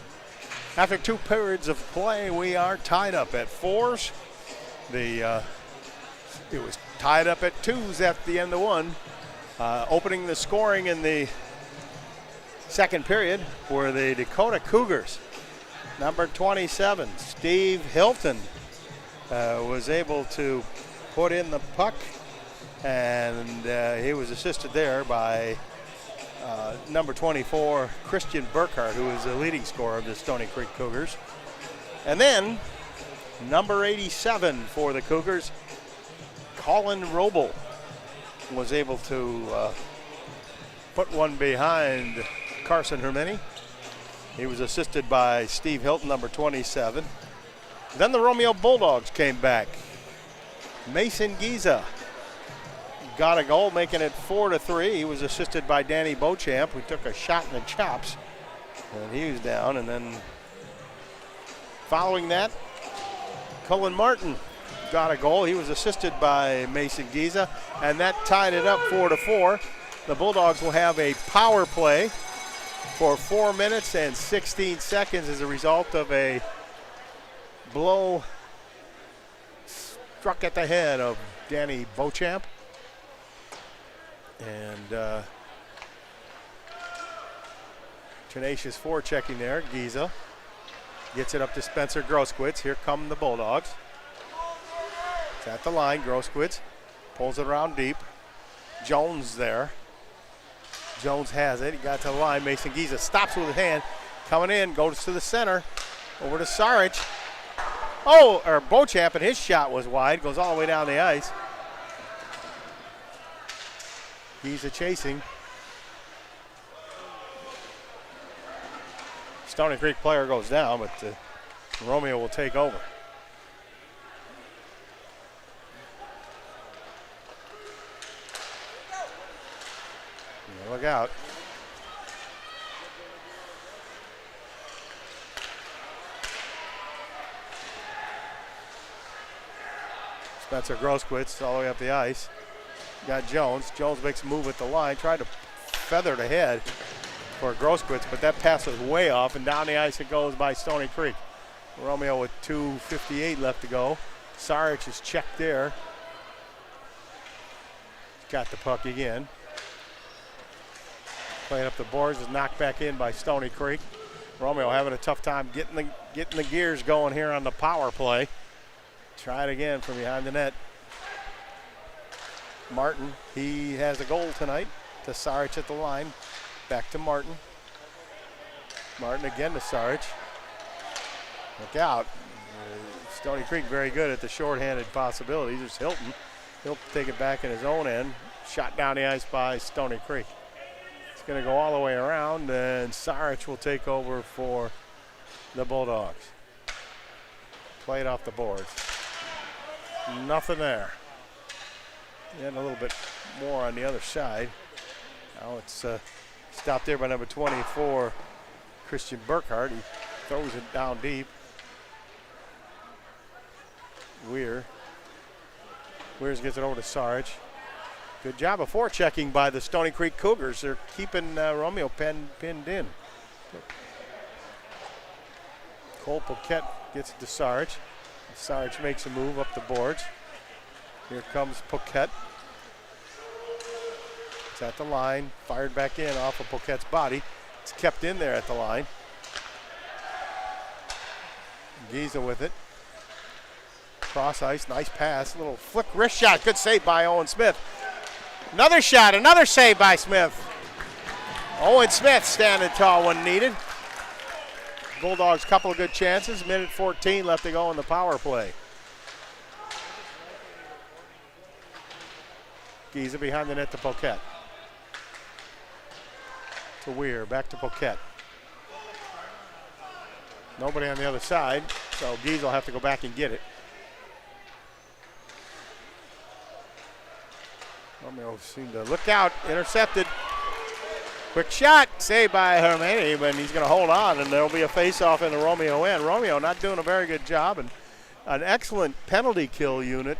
After 2 periods of play, we are tied up at 4s. It was tied up at 2s at the end of 1. Opening the scoring in the second period were the Dakota Cougars. Number 27, Steve Hilton, was able to put in the puck, and he was assisted there by number 24, Christian Burkhart, who is the leading scorer of the Stoney Creek Cougars. And then number 87 for the Cougars, Colin Roble, was able to put one behind Carson Hermini. He was assisted by Steve Hilton, number 27. Then the Romeo Bulldogs came back. Mason Giza got a goal, making it 4-3. He was assisted by Danny Beauchamp, who took a shot in the chops, and he was down. And then following that, Cullen Martin got a goal. He was assisted by Mason Giza, and that tied it up 4-4. The Bulldogs will have a power play for 4 minutes and 16 seconds as a result of a blow struck at the head of Danny Beauchamp. And tenacious forechecking there. Giza gets it up to Spencer Grosquitz. Here come the Bulldogs. It's at the line. Grosquitz pulls it around deep. Jones there. Jones has it. He got to the line. Mason Giza stops with his hand. Coming in, goes to the center. Over to Sarich. Beauchamp, and his shot was wide. Goes all the way down the ice. Giza chasing. Stoney Creek player goes down, but Romeo will take over. Look out. Spencer Grosquitz all the way up the ice. Got Jones. Jones makes a move at the line. Tried to feather it ahead for Grosquitz, but that pass was way off, and down the ice it goes by Stoney Creek. Romeo with 2:58 left to go. Sarich is checked there. Got the puck again. Playing up the boards is knocked back in by Stoney Creek. Romeo having a tough time getting the gears going here on the power play. Try it again from behind the net. Martin, he has a goal tonight to Sarich at the line. Back to Martin. Martin again to Sarich. Look out. Stoney Creek very good at the shorthanded possibilities. There's Hilton. He'll take it back in his own end. Shot down the ice by Stoney Creek. It's going to go all the way around, and Sarich will take over for the Bulldogs. Play it off the boards. Nothing there. And a little bit more on the other side. Now it's stopped there by number 24, Christian Burkhart. He throws it down deep. Weirs gets it over to Sarich. Good job of forechecking by the Stoney Creek Cougars. They're keeping Romeo pinned in. Cole Poquette gets it to Sarich. Sarich makes a move up the boards. Here comes Poquette. It's at the line, fired back in off of Poquette's body. It's kept in there at the line. Giza with it. Cross ice, nice pass, little flick wrist shot. Good save by Owen Smith. Another shot, another save by Smith. Owen Smith standing tall when needed. Bulldogs couple of good chances. Minute 14 left to go in the power play. Giza behind the net to Poquette. To Weir, back to Poquette. Nobody on the other side, so Giza will have to go back and get it. Romeo seemed to look out, intercepted. Quick shot, saved by Hermani, but he's going to hold on, and there'll be a face-off in the Romeo end. Romeo not doing a very good job, and an excellent penalty kill unit.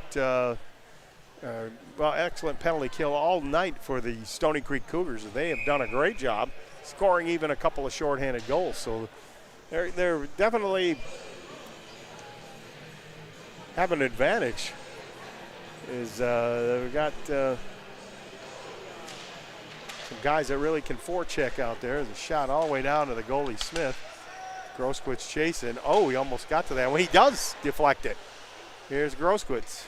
Excellent penalty kill all night for the Stoney Creek Cougars. They have done a great job scoring even a couple of shorthanded goals. So they're definitely have an advantage. They've got some guys that really can forecheck out there. There's a shot all the way down to the goalie Smith. Grosquitz chasing. Oh, he almost got to that one. He does deflect it. Here's Grosquitz.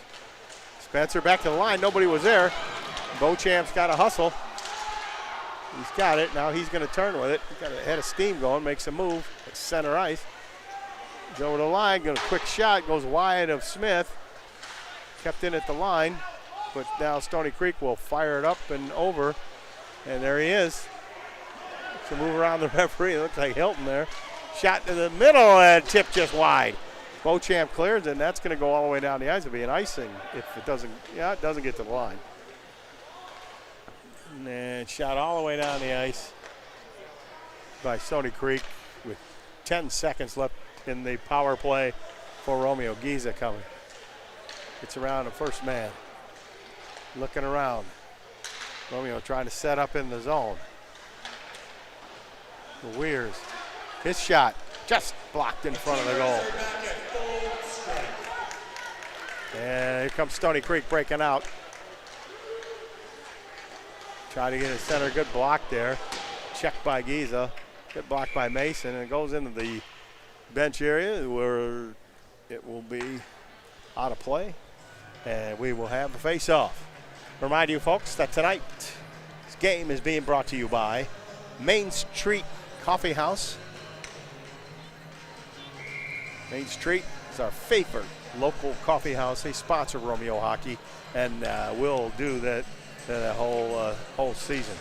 Spencer back to the line. Nobody was there. Beauchamp's got to hustle. He's got it. Now he's going to turn with it. He's got a head of steam going. Makes a move at center ice. He's over the line. Got a quick shot. Goes wide of Smith. Kept in at the line. But now Stoney Creek will fire it up and over. And there he is. To move around the referee. It looks like Hilton there. Shot to the middle and tip just wide. Beauchamp clears, and that's going to go all the way down the ice. It'll be an icing if it doesn't. Yeah, it doesn't get to the line. And shot all the way down the ice by Stoney Creek with 10 seconds left in the power play for Romeo. Giza coming. Gets around the first man. Looking around. Romeo trying to set up in the zone. The Weirs. His shot just blocked in front of the goal. And here comes Stoney Creek breaking out. Try to get a center. Good block there. Checked by Giza. Good block by Mason. And it goes into the bench area where it will be out of play. And we will have a face-off. Remind you folks that tonight's game is being brought to you by Main Street Coffee House. Main Street is our favorite local coffee house. They sponsor Romeo hockey, and will do that the whole season.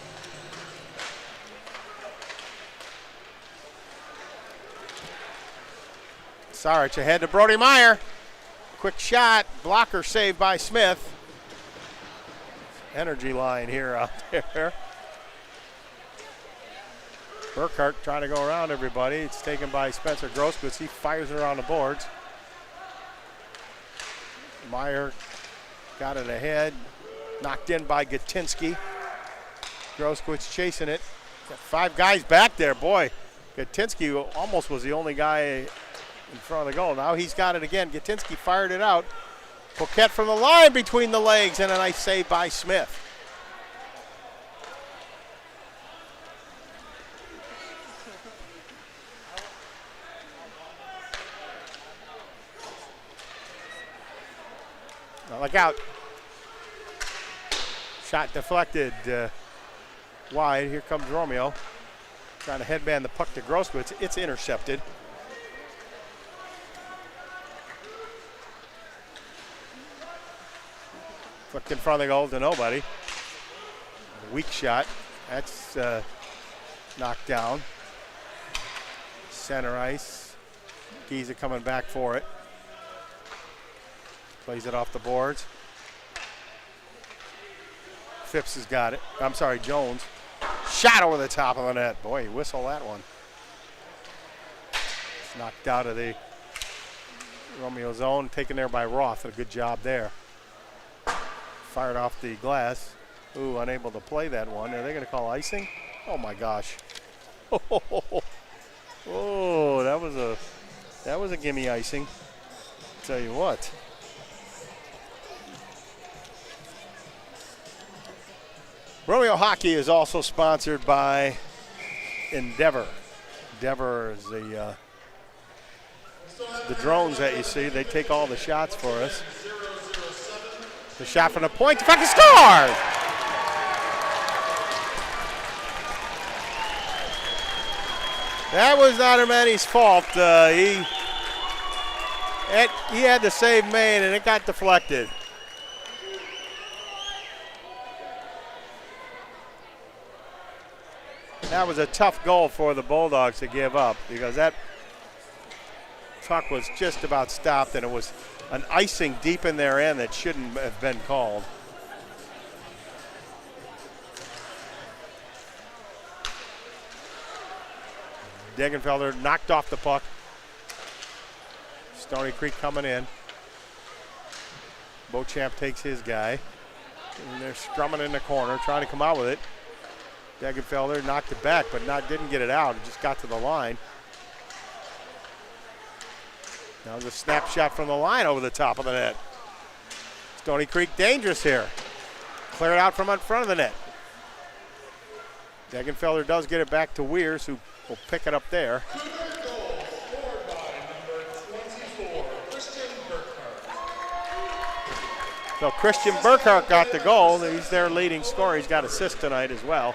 Sarich ahead to Brody Meyer. Quick shot, blocker saved by Smith. Energy line here out there. Burkhart trying to go around everybody. It's taken by Spencer Grosquitz. He fires it around the boards. Meyer got it ahead. Knocked in by Gatinsky. Grosquitz chasing it. Got 5 guys back there. Boy, Gatinsky almost was the only guy in front of the goal. Now he's got it again. Gatinsky fired it out. Poquette from the line between the legs, and a nice save by Smith. Look out. Shot deflected wide. Here comes Romeo. Trying to headband the puck to Grosquitz. It's intercepted. Flicked in front of the goal to nobody. Weak shot. That's knocked down. Center ice. Giza coming back for it. Plays it off the boards. Phipps has got it. I'm sorry, Jones. Shot over the top of the net. Boy, he whistled that one. It's knocked out of the Romeo zone. Taken there by Roth. A good job there. Fired off the glass. Ooh, unable to play that one. Are they going to call icing? Oh my gosh. Oh, that was a gimme icing. Tell you what. Romeo Hockey is also sponsored by Endeavor. Endeavor is the drones that you see. They take all the shots for us. The shot from the point. The fucking score! That was not Armani's fault. He had the save made, and it got deflected. That was a tough goal for the Bulldogs to give up because that puck was just about stopped, and it was an icing deep in their end that shouldn't have been called. Degenfelder knocked off the puck. Stoney Creek coming in. Beauchamp takes his guy. And they're scrumming in the corner, trying to come out with it. Degenfelder knocked it back, but didn't get it out. It just got to the line. Now the snapshot from the line over the top of the net. Stoney Creek dangerous here. Cleared out from in front of the net. Degenfelder does get it back to Weirs, who will pick it up there. So Christian Burkhart got the goal. He's their leading scorer. He's got assists tonight as well.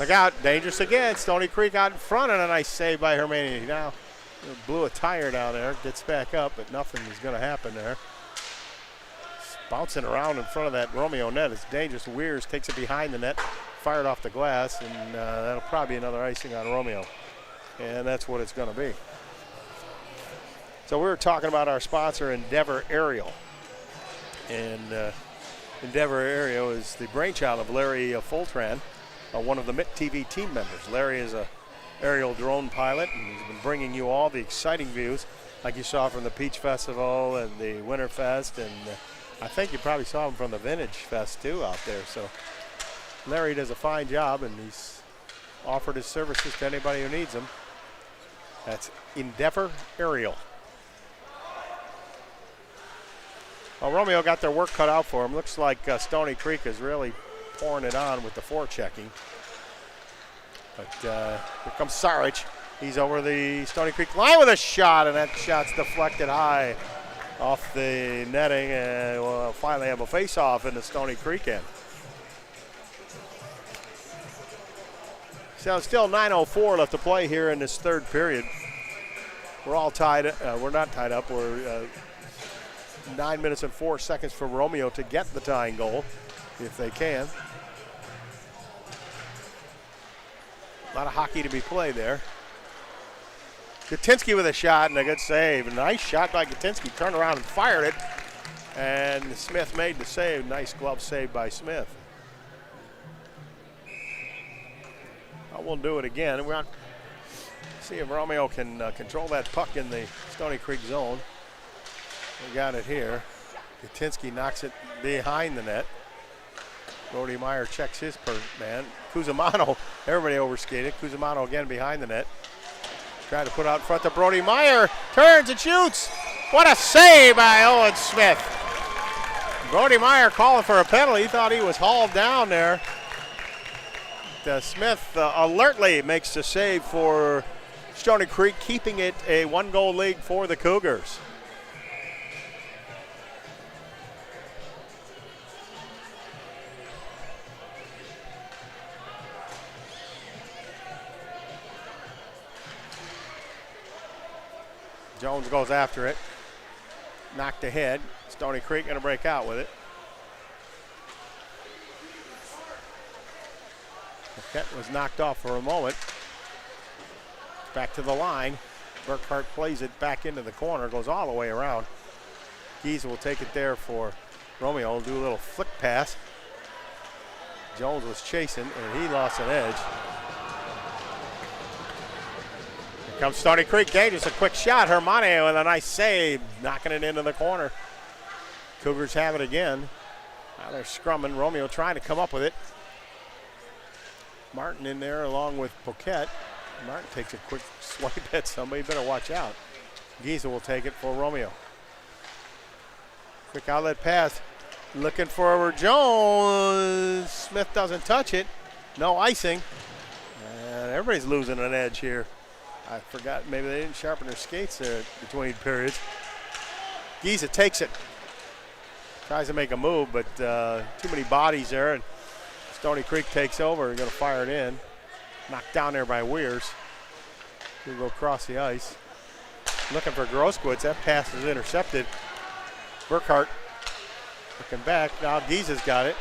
Look out, dangerous again. Stoney Creek out in front, and a nice save by Hermania. Now blew a tire down there, gets back up, but nothing is going to happen there. It's bouncing around in front of that Romeo net. It's dangerous. Weirs takes it behind the net, fired off the glass, and that'll probably be another icing on Romeo. And that's what it's going to be. So we were talking about our sponsor, Endeavor Aerial. And Endeavor Aerial is the brainchild of Larry Fultran, one of the Mitt TV team members. Larry is a aerial drone pilot, and he's been bringing you all the exciting views like you saw from the Peach Festival and the Winter Fest, and I think you probably saw him from the Vintage Fest too out there. So Larry does a fine job, and he's offered his services to anybody who needs them. That's Endeavor Aerial. Well, Romeo got their work cut out for him. Looks like Stoney Creek is really pouring it on with the forechecking. But here comes Saric. He's over the Stoney Creek line with a shot, and that shot's deflected high off the netting, and we'll finally have a face-off in the Stoney Creek end. So still 9:04 left to play here in this third period. We're all tied. We're not tied up. We're 9 minutes and 4 seconds for Romeo to get the tying goal, if they can. A lot of hockey to be played there. Gatinsky with a shot and a good save. A nice shot by Gatinsky. Turned around and fired it. And Smith made the save. Nice glove save by Smith. We'll do it again. We want to see if Romeo can control that puck in the Stoney Creek zone. We got it here. Gatinsky knocks it behind the net. Brody Meyer checks his man. Cusimano, everybody overskated. Cusimano again behind the net. Trying to put out in front to Brody Meyer. Turns and shoots. What a save by Owen Smith. Brody Meyer calling for a penalty. He thought he was hauled down there. Smith alertly makes the save for Stoney Creek, keeping it a one-goal lead for the Cougars. Jones goes after it. Knocked ahead. Stoney Creek going to break out with it. Paquette was knocked off for a moment. Back to the line. Burkhart plays it back into the corner. Goes all the way around. Giese will take it there for Romeo. Do a little flick pass. Jones was chasing, and he lost an edge. Comes Stoney Creek, dangerous, a quick shot. Hermania with a nice save, knocking it into the corner. Cougars have it again. Now they're scrumming. Romeo trying to come up with it. Martin in there along with Paquette. Martin takes a quick swipe at somebody. Better watch out. Giese will take it for Romeo. Quick outlet pass. Looking for Jones. Smith doesn't touch it. No icing. And everybody's losing an edge here. I forgot, maybe they didn't sharpen their skates there between periods. Giese takes it. Tries to make a move, but too many bodies there. And Stoney Creek takes over and going to fire it in. Knocked down there by Weirs. He'll go across the ice. Looking for Groskowitz. That pass is intercepted. Burkhart looking back. Now Giese's got it.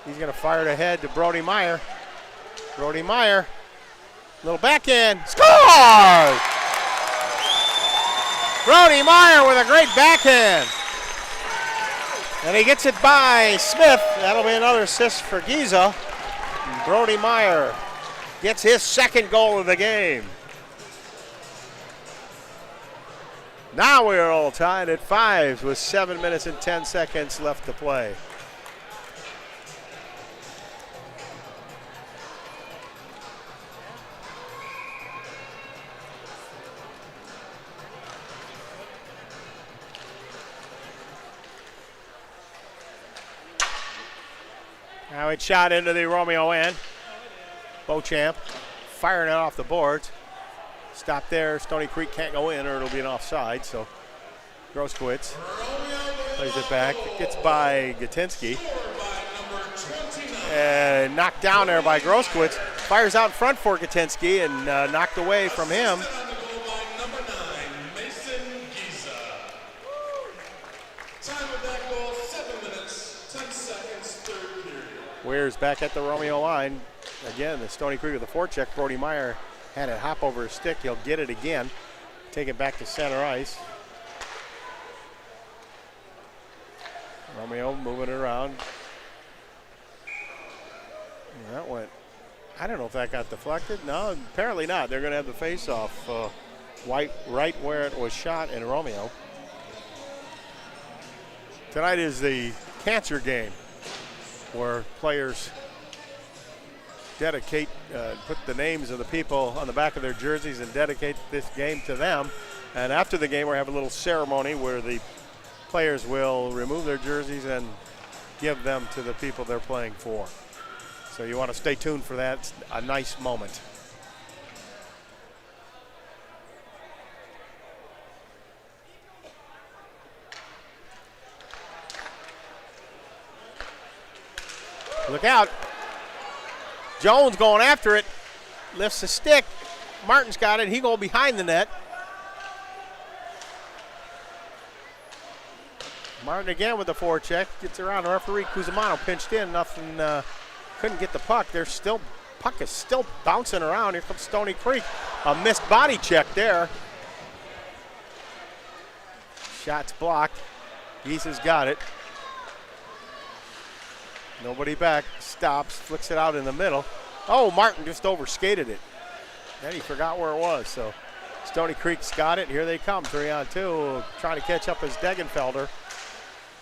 He's going to fire it ahead to Brody Meyer. Brody Meyer. Little backhand. Score! Brody Meyer with a great backhand. And he gets it by Smith. That'll be another assist for Giese. And Brody Meyer gets his second goal of the game. Now we are all tied at 5 with 7 minutes and 10 seconds left to play. Now it's shot into the Romeo end. Beauchamp firing it off the boards. Stop there. Stoney Creek can't go in or it'll be an offside. So Groskowitz plays it back. Gets by Gatinsky. And knocked down there by Groskowitz. Fires out front for Gatinsky and knocked away from him. Weir's back at the Romeo line. Again, the Stoney Creek with a forecheck. Brody Meyer had it hop over his stick. He'll get it again. Take it back to center ice. Romeo moving it around. And that went, I don't know if that got deflected. No, apparently not. They're going to have the face-off right where it was shot in Romeo. Tonight is the cancer game, where players dedicate, put the names of the people on the back of their jerseys and dedicate this game to them. And after the game, we're having a little ceremony where the players will remove their jerseys and give them to the people they're playing for. So you want to stay tuned for that. It's a nice moment. Look out. Jones going after it. Lifts the stick. Martin's got it. He go behind the net. Martin again with the forecheck. Gets around. The referee Cusimano pinched in. Nothing. Couldn't get the puck. Puck is still bouncing around. Here comes Stoney Creek. A missed body check there. Shot's blocked. Giza's got it. Nobody back, stops, flicks it out in the middle. Oh, Martin just overskated it. Then he forgot where it was, so Stoney Creek's got it. Here they come, 3-on-2, trying to catch up as Degenfelder.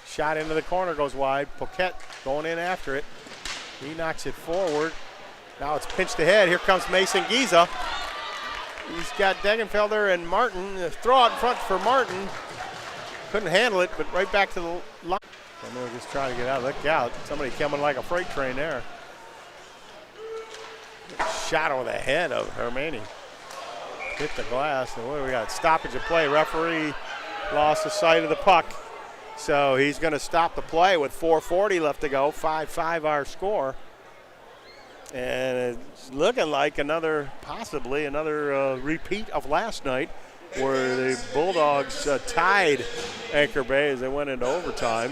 Shot into the corner, goes wide. Poquette going in after it. He knocks it forward. Now it's pinched ahead. Here comes Mason Giza. He's got Degenfelder and Martin. The throw out in front for Martin. Couldn't handle it, but right back to the line. Romeo just trying to get out. Look out. Somebody coming like a freight train there. Shot over the head of Hermani. Hit the glass. And what do we got? Stoppage of play. Referee lost the sight of the puck. So he's going to stop the play with 4:40 left to go. 5-5 our score. And it's looking like possibly another repeat of last night, where the Bulldogs tied Anchor Bay as they went into overtime.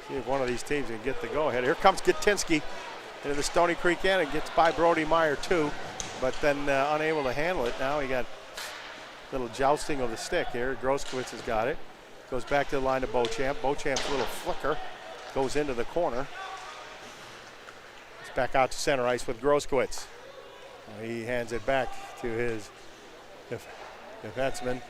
See if one of these teams can get the go-ahead. Here comes Gatinsky into the Stoney Creek end and gets by Brody Meyer too, but then unable to handle it. Now he got a little jousting of the stick here. Groskowitz has got it. Goes back to the line of Beauchamp. Beauchamp's little flicker goes into the corner. It's back out to center ice with Groskowitz. He hands it back to his defenseman.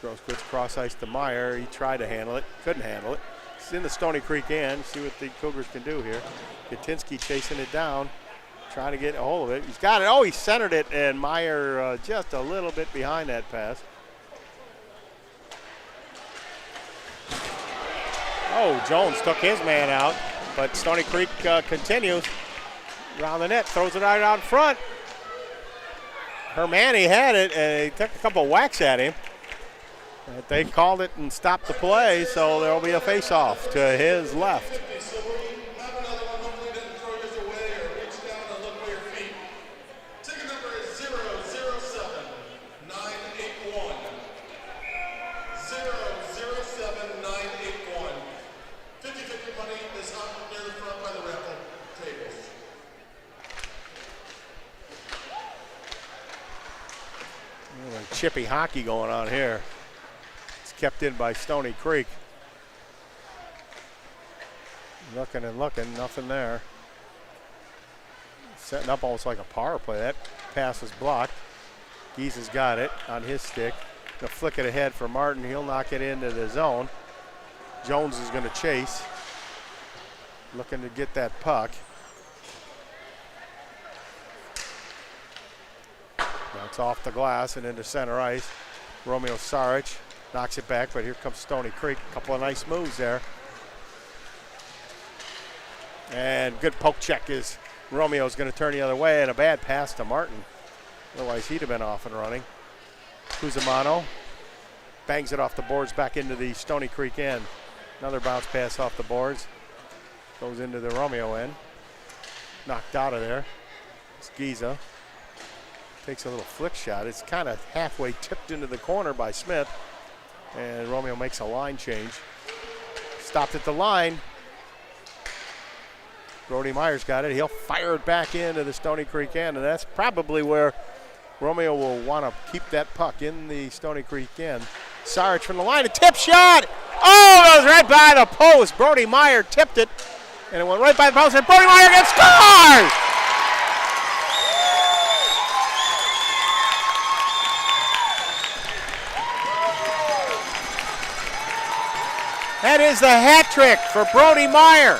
Groskowitz cross ice to Meyer. He tried to handle it, couldn't handle it. It's in the Stoney Creek end. See what the Cougars can do here. Gatinsky chasing it down, trying to get a hold of it. He's got it. Oh, he centered it, and Meyer just a little bit behind that pass. Oh, Jones took his man out, but Stoney Creek continues around the net, throws it right out in front. Hermani had it, and he took a couple whacks at him. But they called it and stopped the play, so there will be a face-off to his left. Chippy hockey going on here. It's kept in by Stoney Creek. Looking and looking, nothing there. Setting up almost like a power play. That pass is blocked. Giza's got it on his stick. Gonna flick it ahead for Martin. He'll knock it into the zone. Jones is gonna chase. Looking to get that puck. That's off the glass and into center ice. Romeo Saric knocks it back, but here comes Stoney Creek. A couple of nice moves there. And good poke check is Romeo's going to turn the other way, and a bad pass to Martin. Otherwise, he'd have been off and running. Cusimano bangs it off the boards back into the Stoney Creek end. Another bounce pass off the boards. Goes into the Romeo end. Knocked out of there. It's Giza. Takes a little flick shot. It's kind of halfway tipped into the corner by Smith. And Romeo makes a line change. Stopped at the line. Brody Myers got it. He'll fire it back into the Stoney Creek end, and that's probably where Romeo will want to keep that puck in the Stoney Creek end. Sarge from the line, a tip shot. Oh, it was right by the post. Brody Meyer tipped it, and it went right by the post, and Brody Meyer gets scores! That is the hat trick for Brody Meyer.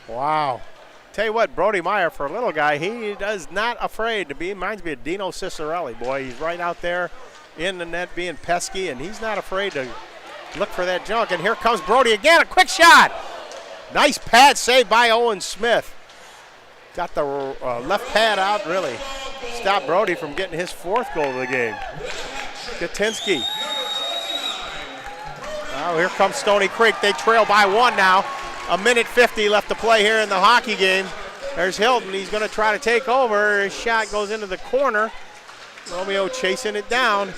Wow. Tell you what, Brody Meyer, for a little guy, he is not afraid to be. Reminds me of Dino Cicerelli, boy. He's right out there in the net being pesky, and he's not afraid to look for that junk. And here comes Brody again, a quick shot. Nice pad save by Owen Smith. Got the left pad out, really stopped Brody from getting his fourth goal of the game. Gatinsky. Oh, here comes Stoney Creek. They trail by one now. 1:50 left to play here in the hockey game. There's Hilton. He's going to try to take over. His shot goes into the corner. Romeo chasing it down.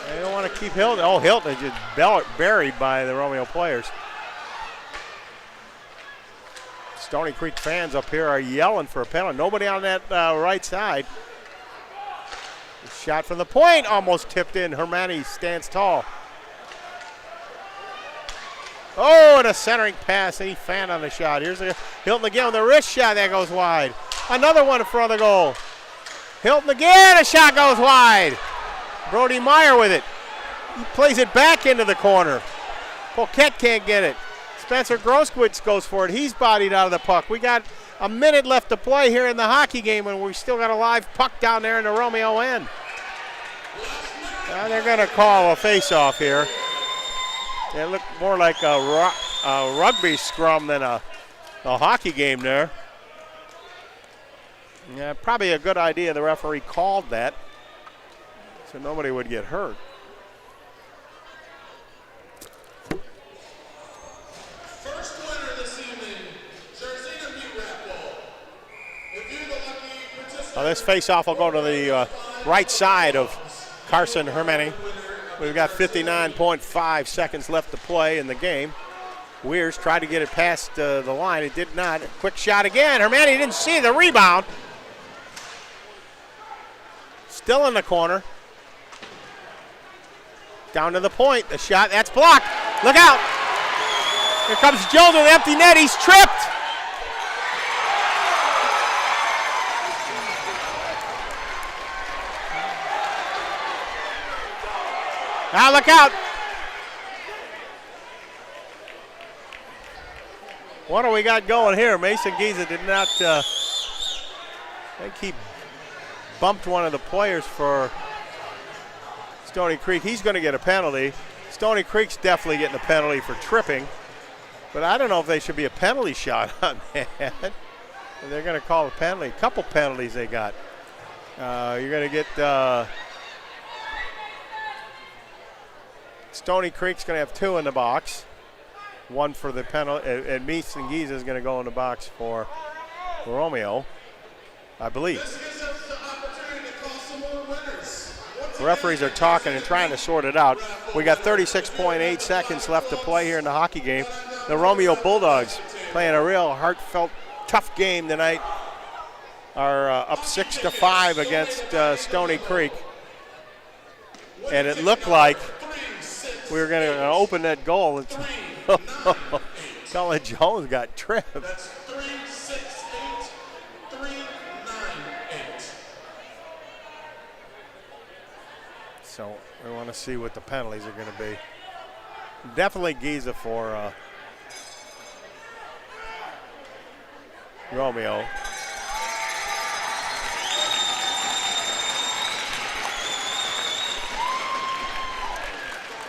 They don't want to keep Hilton. Oh, Hilton is just buried by the Romeo players. Stoney Creek fans up here are yelling for a penalty. Nobody on that right side. The shot from the point almost tipped in. Hermani stands tall. Oh, and a centering pass. He fanned on the shot. Here's Hilton again with a wrist shot that goes wide. Another one in front of the goal. Hilton again, a shot goes wide. Brody Meyer with it. He plays it back into the corner. Poquette can't get it. Spencer Groskowitz goes for it. He's bodied out of the puck. We got a minute left to play here in the hockey game, and we've still got a live puck down there in the Romeo end. Now they're going to call a face-off here. It looked more like a rugby scrum than a hockey game there. Yeah, probably a good idea the referee called that so nobody would get hurt. First winner this evening, Jersey Meat Wrap Bowl. If you're the lucky participant, This face-off will go to the right side of Carson Hermani. We've got 59.5 seconds left to play in the game. Weirs tried to get it past the line. It did not. Quick shot again. Hermani didn't see the rebound. Still in the corner. Down to the point. The shot, that's blocked. Look out. Here comes Jones with an empty net. He's tripped. Now look out. What do we got going here? Mason Giza did not, I think he bumped one of the players for Stoney Creek. He's going to get a penalty. Stoney Creek's definitely getting a penalty for tripping, but I don't know if they should be a penalty shot on that. They're going to call a penalty. A couple penalties they got. You're going to get Stoney Creek's going to have two in the box. One for the penalty, and Mason Giza is going to go in the box for Romeo, I believe. this gives us the opportunity to call some more winners. Once The referees are talking and trying to sort it out. We got 36.8 seconds left to play here in the hockey game. The Romeo Bulldogs playing a real heartfelt, tough game tonight. Are up 6-5 against Stoney Creek. And it looked like we were going to open that goal until Colin Jones got tripped. That's 3-6-8, 3-9-8. So we want to see what the penalties are going to be. Definitely Giza for Romeo.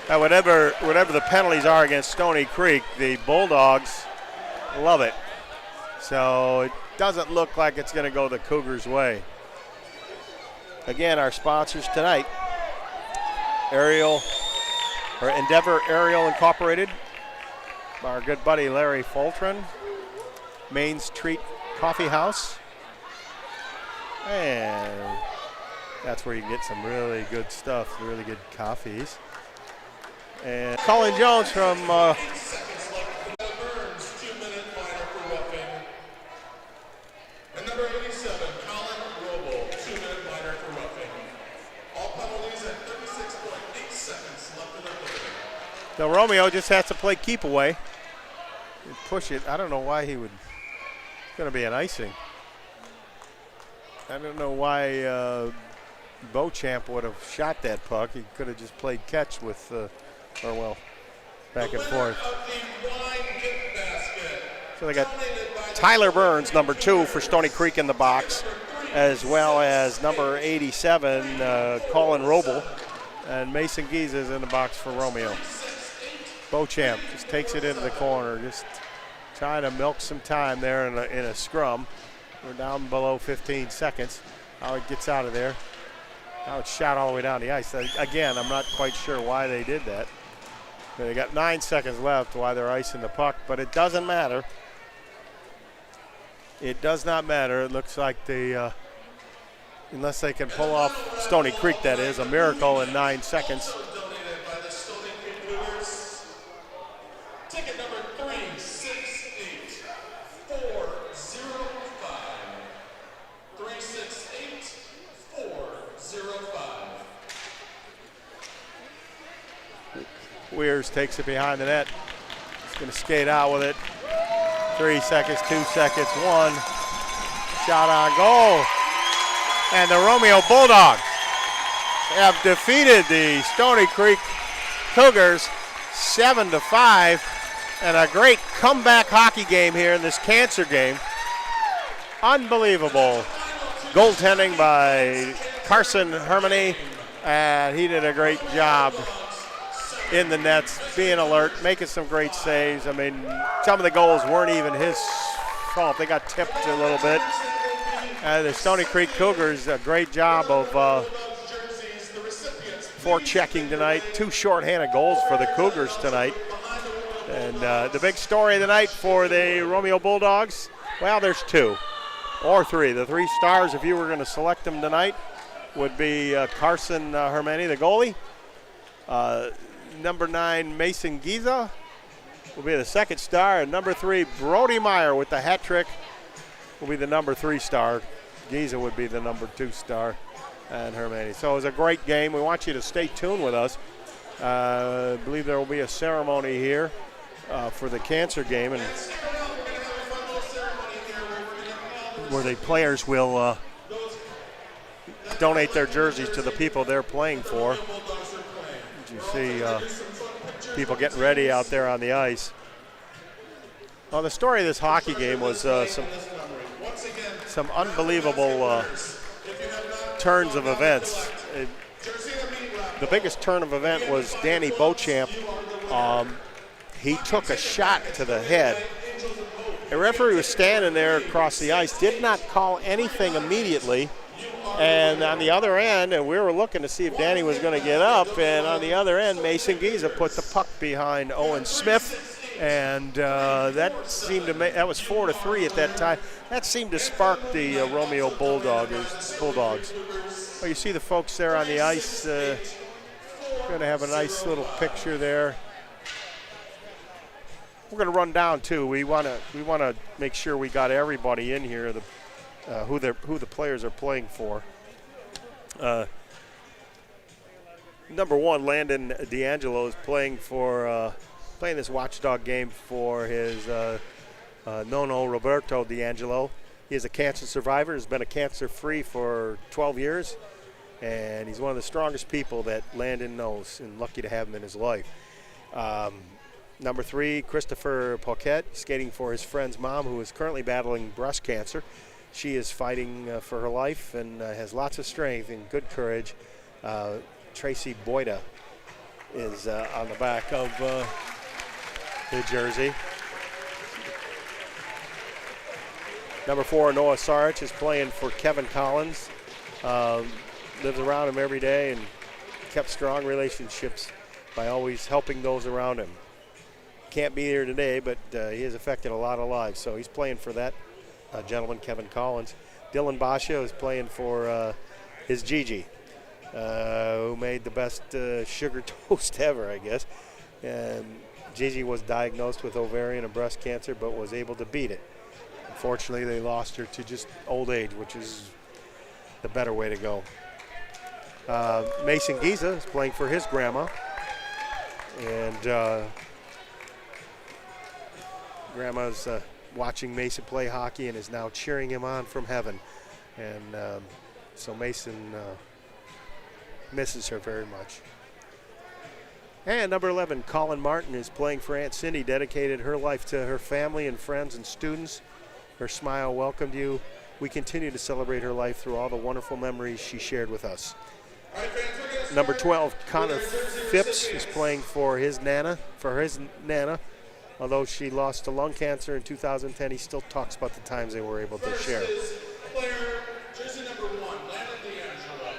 Now, whatever the penalties are against Stoney Creek, the Bulldogs love it. So it doesn't look like it's going to go the Cougars' way. Again, our sponsors tonight, Endeavor Aerial Incorporated, our good buddy Larry Foltron, Main Street Coffee House, and that's where you can get some really good stuff, really good coffees. And Colin Jones from Burns, 2-minute minor for roughing. And number 87, Colin Roble, 2-minute minor for roughing. All penalties at 36.8 seconds left in the third. so Romeo just has to play keep away and push it. I don't know why he would. It's going to be an icing. I don't know why Beauchamp would have shot that puck. He could have just played catch with back and forth. So they got Tyler Burns, number 2 for Stoney Creek in the box, as well as number 87, Colin Roble, and Mason Giza is in the box for Romeo. Beauchamp just takes it into the corner, just trying to milk some time there in a scrum. We're down below 15 seconds. Howard gets out of there. Now it's shot all the way down the ice. Again, I'm not quite sure why they did that. They got 9 seconds left why they're icing the puck, but it doesn't matter. It does not matter. It looks like they, unless they can pull off Stoney Creek, that is, a miracle in 9 seconds. Donated by the Stoney Creek Brewers. Ticket number 368 405. 368 405. Weirs takes it behind the net. He's going to skate out with it. 3 seconds, 2 seconds, 1. Shot on goal. And the Romeo Bulldogs have defeated the Stoney Creek Cougars 7-5. And a great comeback hockey game here in this cancer game. Unbelievable goaltending by Carson Hermany. And he did a great job in the nets, being alert, making some great saves. I mean, some of the goals weren't even his fault. They got tipped a little bit. And the Stoney Creek Cougars, a great job of forechecking tonight. 2 shorthanded goals for the Cougars tonight. And the big story of the night for the Romeo Bulldogs, well, there's 2 or 3. The 3 stars, if you were going to select them tonight, would be Carson Hermany, the goalie. Number 9, Mason Giza will be the 2nd star. And number 3, Brody Meyer with the hat trick will be the number 3 star. Giza would be the number 2 star, and Hermany. So it was a great game. We want you to stay tuned with us. I believe there will be a ceremony here for the cancer game, and where the players will donate their jerseys to the people they're playing for. You see people getting ready out there on the ice. Well, the story of this hockey game was some unbelievable turns of events. The biggest turn of event was Danny Beauchamp. He took a shot to the head. A referee was standing there across the ice, did not call anything immediately. And on the other end, and we were looking to see if Danny was going to get up, and on the other end, Mason Giza put the puck behind Owen Smith, and that seemed to make, that was 4-3 at that time. That seemed to spark the Romeo Bulldogs. Well, you see the folks there on the ice. Going to have a nice little picture there. We're going to run down too. We want to make sure we got everybody in here. Who the players are playing for. Number 1, Landon D'Angelo is playing this watchdog game for his nono Roberto D'Angelo. He is a cancer survivor. Has been a cancer-free for 12 years, and he's one of the strongest people that Landon knows, and lucky to have him in his life. Number 3, Christopher Paquette, skating for his friend's mom, who is currently battling breast cancer. She is fighting for her life and has lots of strength and good courage. Tracy Boyda is on the back of the jersey. Number 4, Noah Sarich is playing for Kevin Collins. Lives around him every day and kept strong relationships by always helping those around him. Can't be here today, but he has affected a lot of lives. So he's playing for that gentleman, Kevin Collins. Dylan Basha is playing for his Gigi, who made the best sugar toast ever, I guess. Gigi was diagnosed with ovarian and breast cancer, but was able to beat it. Unfortunately, they lost her to just old age, which is the better way to go. Mason Giza is playing for his grandma, and grandma's watching Mason play hockey and is now cheering him on from heaven. And so Mason misses her very much. And number 11, Colin Martin is playing for Aunt Cindy, dedicated her life to her family and friends and students. Her smile welcomed you. We continue to celebrate her life through all the wonderful memories she shared with us. Number 12, Connor Phipps is playing for his Nana. Although she lost to lung cancer in 2010, he still talks about the times they were able to share. Player, jersey number 1, Landon D'Angelo,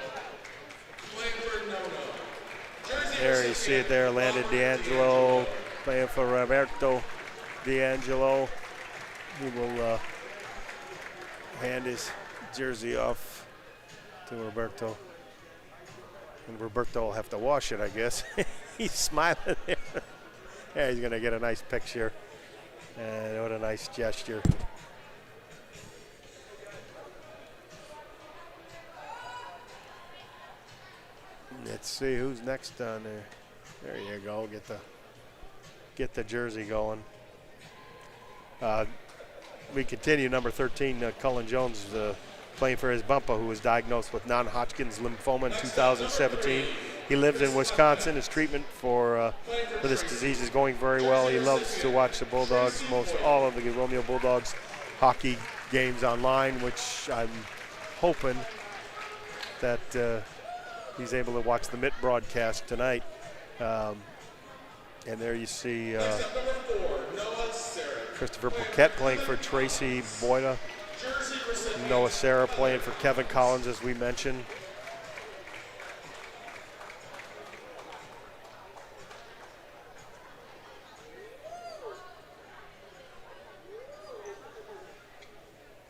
playing for Nono. There you see it there, Landon D'Angelo playing for Roberto D'Angelo. He will hand his jersey off to Roberto. And Roberto will have to wash it, I guess. He's smiling there. Yeah, he's going to get a nice picture. And what a nice gesture. Let's see who's next on there. There you go. Get the jersey going. We continue. Number 13, Cullen Jones, playing for his Bumpa, who was diagnosed with non-Hodgkin's lymphoma in 2017. He lives in Wisconsin. His treatment for this disease is going very well. He loves to watch the Bulldogs, most all of the Romeo Bulldogs hockey games online, which I'm hoping that he's able to watch the Mitt broadcast tonight. And there you see Christopher Paquette playing for Tracy Boyda. Noah Serra playing for Kevin Collins, as we mentioned.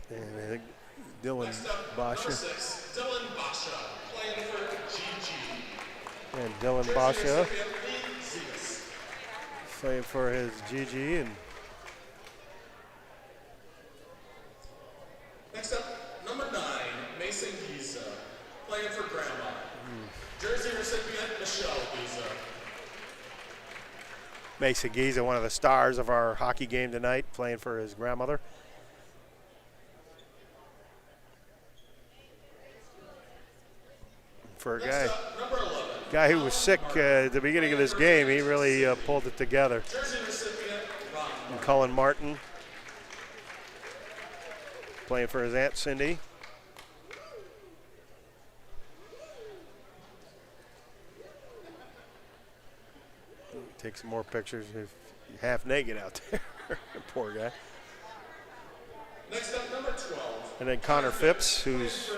And Dylan Basha. Dylan Basha playing for GG. And Dylan Basha playing for his GG. And next up, number 9, Mason Giza, playing for Grandma. Jersey recipient, Michelle Giza. Mason Giza, one of the stars of our hockey game tonight, playing for his grandmother. For a guy who was sick at the beginning of this game, he really pulled it together. And Colin Martin playing for his Aunt Cindy. Take some more pictures. He's half naked out there. Poor guy. Next up, number 12. And then Connor Phipps, he's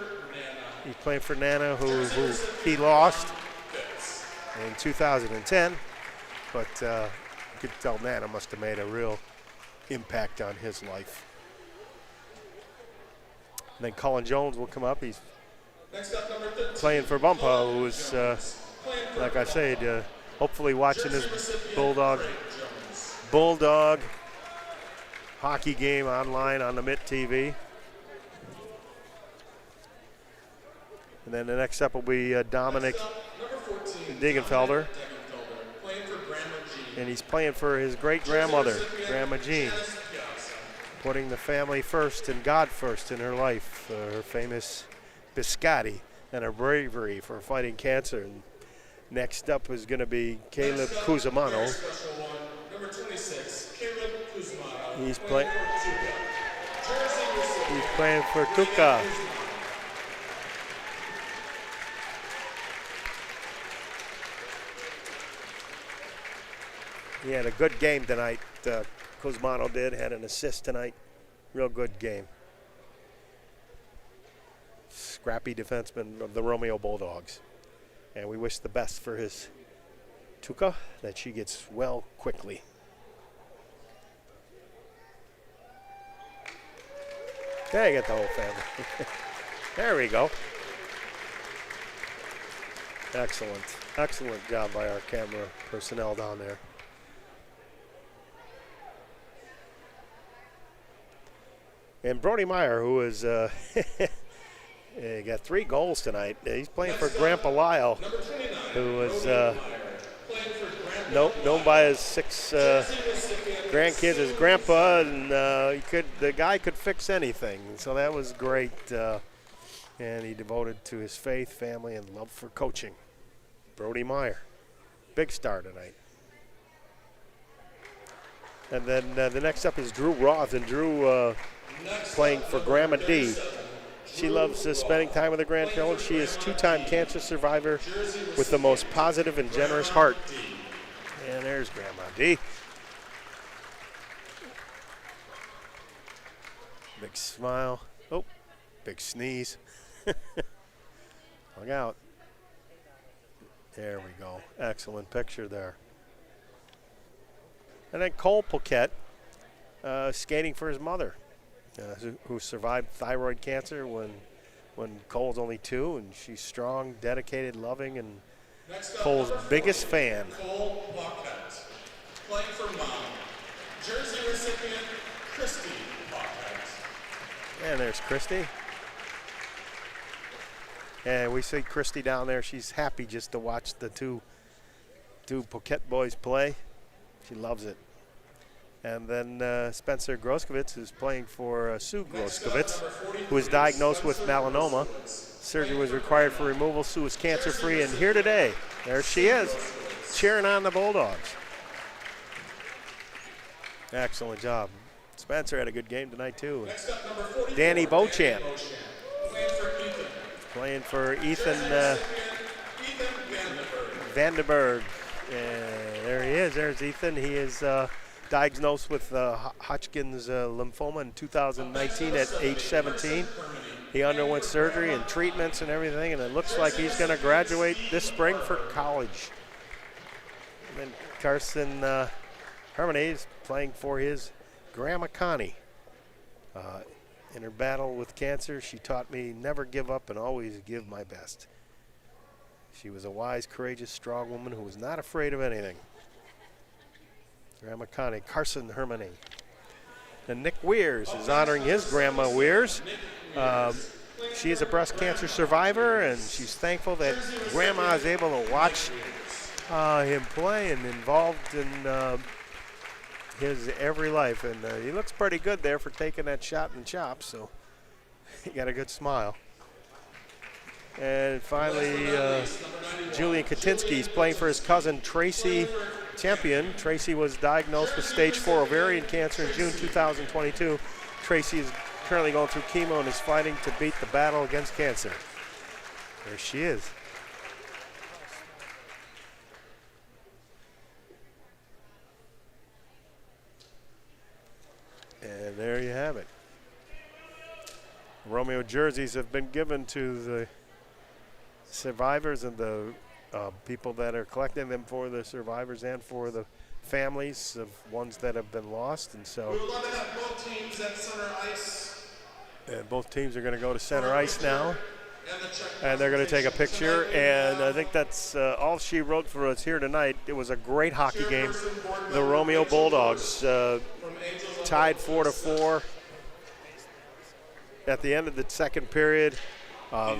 playing for Nana, who he lost in 2010. But you could tell Nana must have made a real impact on his life. And then Colin Jones will come up. He's playing for Bumpa, who was, like I said, hopefully watching this Bulldog hockey game online on the Mitt TV. And then the next up will be Dominic Degenfelder. And he's playing for his great-grandmother, Grandma Jean, putting the family first and God first in her life, her famous biscotti and her bravery for fighting cancer. And next up is going to be Caleb Cusimano. He's playing for Tuca. He had a good game tonight. Cusimano had an assist tonight. Real good game. Scrappy defenseman of the Romeo Bulldogs. And we wish the best for his Tuca, that she gets well quickly. There you get the whole family. There we go. Excellent. Excellent job by our camera personnel down there. And Brody Meyer, who is got 3 goals tonight. He's playing for Grandpa Lyle, who was known by his 6 grandkids as Grandpa, and the guy could fix anything. So that was great. And he devoted to his faith, family, and love for coaching. Brody Meyer, big star tonight. And then the next up is Drew Roth, and Drew playing for Grandma D. She loves spending time with her grandchildren. She is 2-time cancer survivor with the most positive and generous heart. And there's Grandma D. Big smile. Oh, big sneeze. Look out. There we go. Excellent picture there. And then Cole Paquette skating for his mother. Who survived thyroid cancer when Cole's only 2, and she's strong, dedicated, loving, and Cole's biggest fan. Cole Paquette, playing for Mom, jersey recipient Christy Paquette. And there's Christy. And we see Christy down there. She's happy just to watch the two Paquette boys play. She loves it. And then Spencer Groskowitz is playing for Sue Groskowitz, who was diagnosed with melanoma. Surgery was required for removal. Sue is cancer-free, and here today, there she is, cheering on the Bulldogs. Excellent job. Spencer had a good game tonight, too. Danny Beauchamp playing for Ethan Vandenberg. And there he is. There's Ethan. He is diagnosed with Hodgkin's lymphoma in 2019 at age 17. He underwent surgery and treatments and everything, and it looks like he's going to graduate this spring for college. And then Carson Hermane is playing for his Grandma Connie. In her battle with cancer, she taught me never give up and always give my best. She was a wise, courageous, strong woman who was not afraid of anything. Grandma Connie, Carson Hermane. And Nick Weirs is honoring his Grandma Weirs. She is a breast cancer survivor, and she's thankful that Grandma is able to watch him play and involved in his every life. And he looks pretty good there for taking that shot in the chops, so he got a good smile. And finally, Julian Katinsky is playing for his cousin Tracy Champion. Tracy was diagnosed with stage 4 ovarian cancer in June 2022. Tracy is currently going through chemo and is fighting to beat the battle against cancer. There she is. And there you have it. Romeo jerseys have been given to the survivors and the people that are collecting them for the survivors and for the families of ones that have been lost. And so We would love to have both teams at center ice. and both teams are going to go to center ice now. And they're going to take a picture, and I think that's all she wrote for us here tonight. It was a great hockey game. The Romeo Bulldogs tied 4-4 at the end of the second period.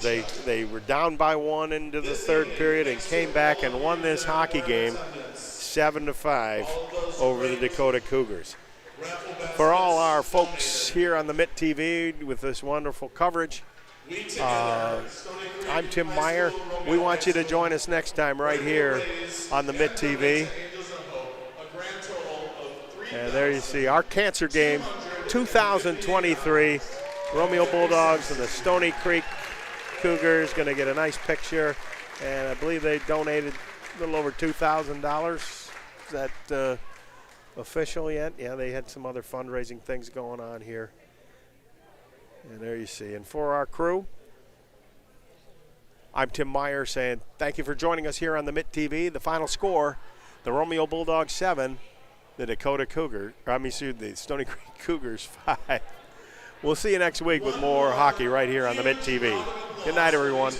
They were down by 1 into the third period and came back and won this hockey game 7-5 over the Dakota Cougars. For all our folks here on the Mitt TV with this wonderful coverage, I'm Tim Meyer. We want you to join us next time right here on the Mitt TV. And there you see our cancer game 2023. Romeo Bulldogs and the Stoney Creek Cougars going to get a nice picture. And I believe they donated a little over $2,000. Is that official yet? Yeah, they had some other fundraising things going on here. And there you see. And for our crew, I'm Tim Meyer saying thank you for joining us here on the Mitt TV. The final score, the Romeo Bulldogs 7, the the Stoney Creek Cougars 5. We'll see you next week with more hockey right here on the Mitt TV. Good night, everyone.